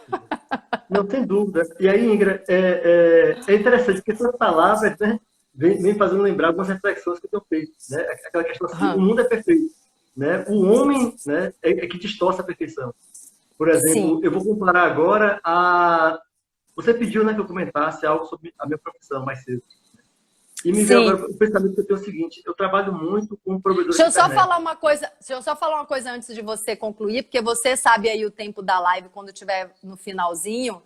Não tem dúvida. E aí, Ingrid, é interessante, porque essas palavras, né, vem fazendo lembrar algumas reflexões que eu tenho feito. Né? Aquela questão assim, o mundo é perfeito. Né? O homem, né, é que distorce a perfeição. Por exemplo, Sim. eu vou comparar agora a... Você pediu, né, que eu comentasse algo sobre a minha profissão mais cedo. E me veio Sim. agora o pensamento que eu tenho o seguinte: eu trabalho muito com provedores Deixa de eu só internet. falar uma coisa, deixa eu só falar uma coisa antes de você concluir, porque você sabe aí o tempo da live quando tiver no finalzinho.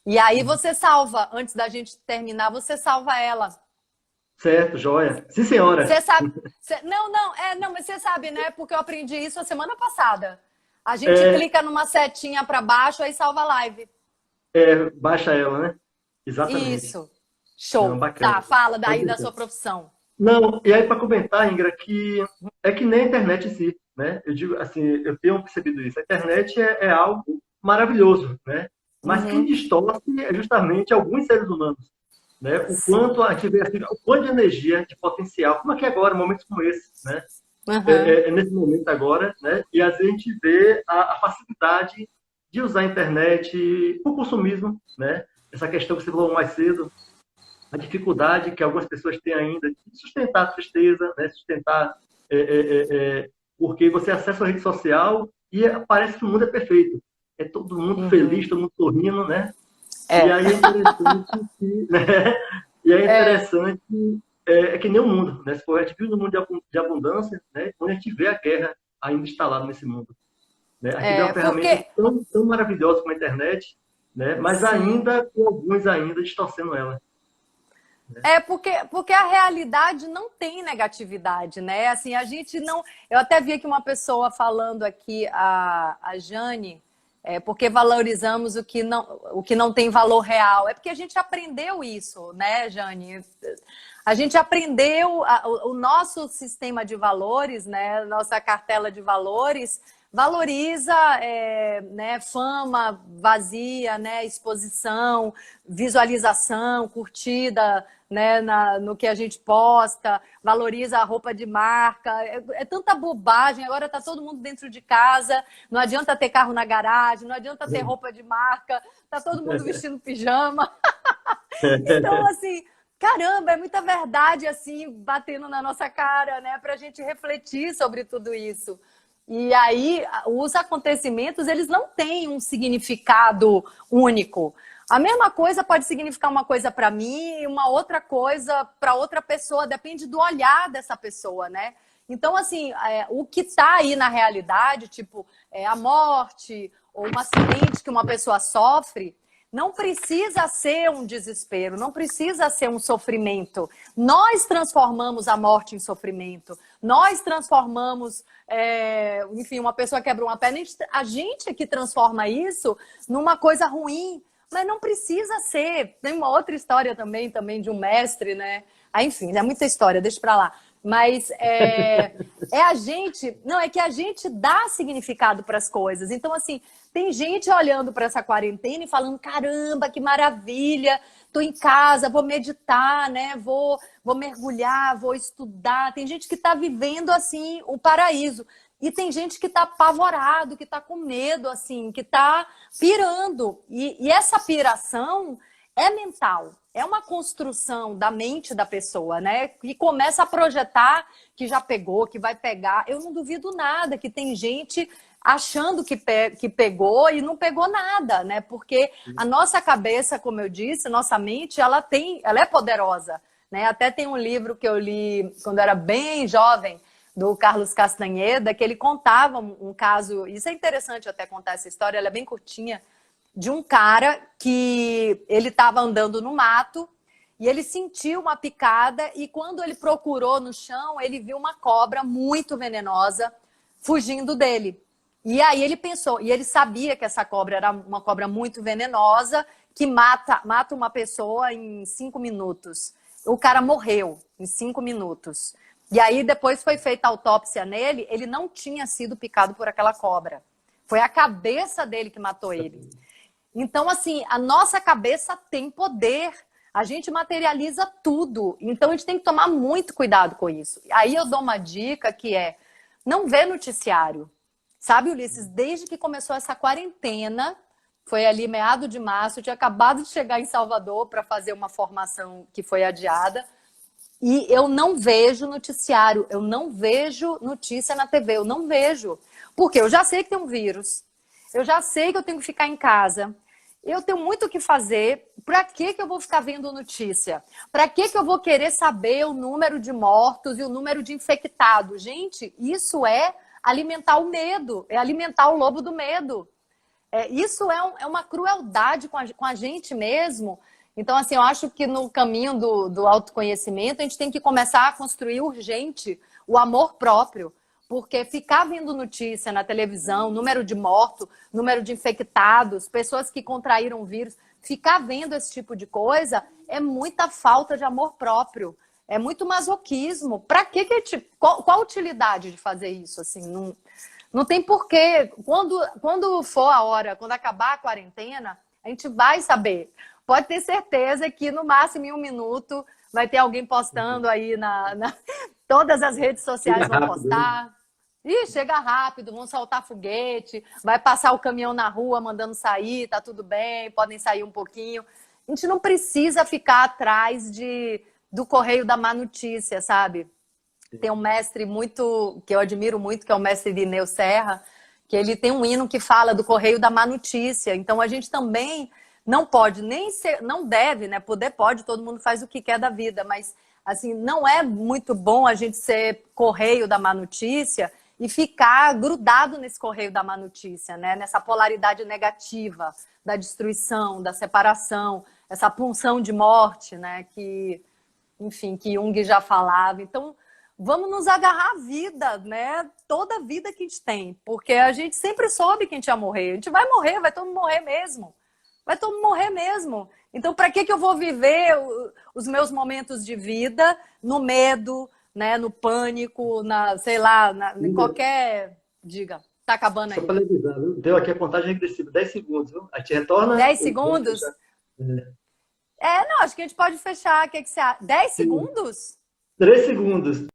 E aí você salva, antes da gente terminar, você salva ela. Certo, joia. Sim, senhora. Você sabe. Não, mas você sabe, né? Porque eu aprendi isso a semana passada. A gente É, clica numa setinha para baixo, aí salva a live. baixa ela, né? Exatamente. Isso. Não, Show. Tá, bacana. fala Pode daí da deixar. sua profissão. Não, e aí para comentar, Ingra, que é que nem a internet em si, né? Eu digo assim, eu tenho percebido isso. A internet é algo maravilhoso, né? Mas quem Uhum. distorce é justamente alguns seres humanos, né? O quanto Sim. a gente vê assim, o quanto de energia, de potencial, como aqui agora, momentos como esse, né? Uhum. Nesse momento agora, né? E às vezes a gente vê a facilidade de usar a internet por consumismo, né? Essa questão que você falou mais cedo, a dificuldade que algumas pessoas têm ainda de sustentar a tristeza, né? Sustentar, é, é, porque você acessa a rede social e parece que o mundo é perfeito. É todo mundo Uhum. feliz, todo mundo sorrindo, né? E É. aí é interessante que, né? E aí é É. interessante que nem o mundo, né? Se for, a gente vive num mundo de abundância, né? Onde a gente vê a guerra ainda instalada nesse mundo. Né? A gente vê uma ferramenta Porque tão maravilhosa como a internet, né? Mas sim. ainda com alguns ainda distorcendo ela. Né? Porque a realidade não tem negatividade, né? Assim, a gente não. Eu até vi aqui uma pessoa falando aqui, a Jane, porque valorizamos o que não tem valor real. É porque a gente aprendeu isso, né, Jane? A gente aprendeu o nosso sistema de valores, né? Nossa cartela de valores valoriza né, fama vazia, né, exposição, visualização, curtida, né, no que a gente posta, valoriza a roupa de marca. É tanta bobagem. Agora está todo mundo dentro de casa, não adianta ter carro na garagem, não adianta ter roupa de marca, está todo mundo vestindo pijama. Então, assim, caramba, é muita verdade, assim, batendo na nossa cara, né, para a gente refletir sobre tudo isso. E aí, os acontecimentos, eles não têm um significado único. A mesma coisa pode significar uma coisa para mim e uma outra coisa para outra pessoa, depende do olhar dessa pessoa, né? Então, assim, o que está aí na realidade, tipo, a morte ou um acidente que uma pessoa sofre, não precisa ser um desespero, não precisa ser um sofrimento. Nós transformamos a morte em sofrimento. Nós transformamos, enfim, uma pessoa quebra uma perna, a gente é que transforma isso numa coisa ruim. Mas não precisa ser. Tem uma outra história também de um mestre, né? Enfim, é muita história, deixa pra lá. Mas a gente. Não, é que a gente dá significado para as coisas. Então, assim, tem gente olhando para essa quarentena e falando: caramba, que maravilha, tô em casa, vou meditar, né? Vou mergulhar, vou estudar. Tem gente que está vivendo assim o paraíso. E tem gente que está apavorado, que está com medo, assim, que está pirando. E essa piração é mental, é uma construção da mente da pessoa, né? Que começa a projetar que já pegou, que vai pegar. Eu não duvido nada que tem gente achando que pegou e não pegou nada, né? Porque a nossa cabeça, como eu disse, nossa mente, ela é poderosa, né? Até tem um livro que eu li quando eu era bem jovem, do Carlos Castanheda, que ele contava um caso, isso é interessante até contar essa história, ela é bem curtinha, de um cara que ele estava andando no mato e ele sentiu uma picada e quando ele procurou no chão, ele viu uma cobra muito venenosa fugindo dele. E aí ele pensou, e ele sabia que essa cobra era uma cobra muito venenosa, que mata uma pessoa em 5 minutos. O cara morreu em 5 minutos. E aí depois foi feita a autópsia nele, ele não tinha sido picado por aquela cobra. Foi a cabeça dele que matou ele. Então, assim, a nossa cabeça tem poder. A gente materializa tudo. Então, a gente tem que tomar muito cuidado com isso. Aí eu dou uma dica que é, não vê noticiário. Sabe, Ulisses, desde que começou essa quarentena, foi ali meado de março, eu tinha acabado de chegar em Salvador para fazer uma formação que foi adiada, e eu não vejo noticiário, eu não vejo notícia na TV, eu não vejo. Porque eu já sei que tem um vírus, eu já sei que eu tenho que ficar em casa, eu tenho muito o que fazer, para que eu vou ficar vendo notícia? Para que eu vou querer saber o número de mortos e o número de infectados? Gente, isso é alimentar o medo, é alimentar o lobo do medo. Isso é uma crueldade com a gente mesmo. Então, assim, eu acho que no caminho do autoconhecimento, a gente tem que começar a construir urgente o amor próprio. Porque ficar vendo notícia na televisão, número de mortos, número de infectados, pessoas que contraíram o vírus, ficar vendo esse tipo de coisa é muita falta de amor próprio. É muito masoquismo. Para que qual a utilidade de fazer isso? Assim, não tem porquê. Quando for a hora, quando acabar a quarentena, a gente vai saber. Pode ter certeza que no máximo em 1 minuto vai ter alguém postando aí todas as redes sociais vão postar. Ih, chega rápido, vão soltar foguete, vai passar o caminhão na rua mandando sair, tá tudo bem, podem sair um pouquinho. A gente não precisa ficar atrás do correio da má notícia, sabe? Tem um mestre que eu admiro muito, que é o mestre Irineu Serra, que ele tem um hino que fala do correio da má notícia. Então a gente também não pode nem ser, não deve, né? Poder pode, todo mundo faz o que quer da vida, mas assim, não é muito bom a gente ser correio da má notícia e ficar grudado nesse correio da má notícia, né? Nessa polaridade negativa da destruição, da separação, essa punção de morte, né? Que, enfim, que Jung já falava. Então, vamos nos agarrar à vida, né? Toda a vida que a gente tem, porque a gente sempre soube que a gente ia morrer. A gente vai morrer, vai todo mundo morrer mesmo. Vai todo mundo morrer mesmo. Então, para que eu vou viver os meus momentos de vida no medo, né? No pânico, sei lá, em qualquer... Diga, tá acabando aí. Só para avisar, viu? Deu aqui a contagem regressiva, 10 segundos, viu? A gente retorna. 10 segundos? Não, acho que a gente pode fechar. O que você acha? 10 Sim. segundos? 3 segundos.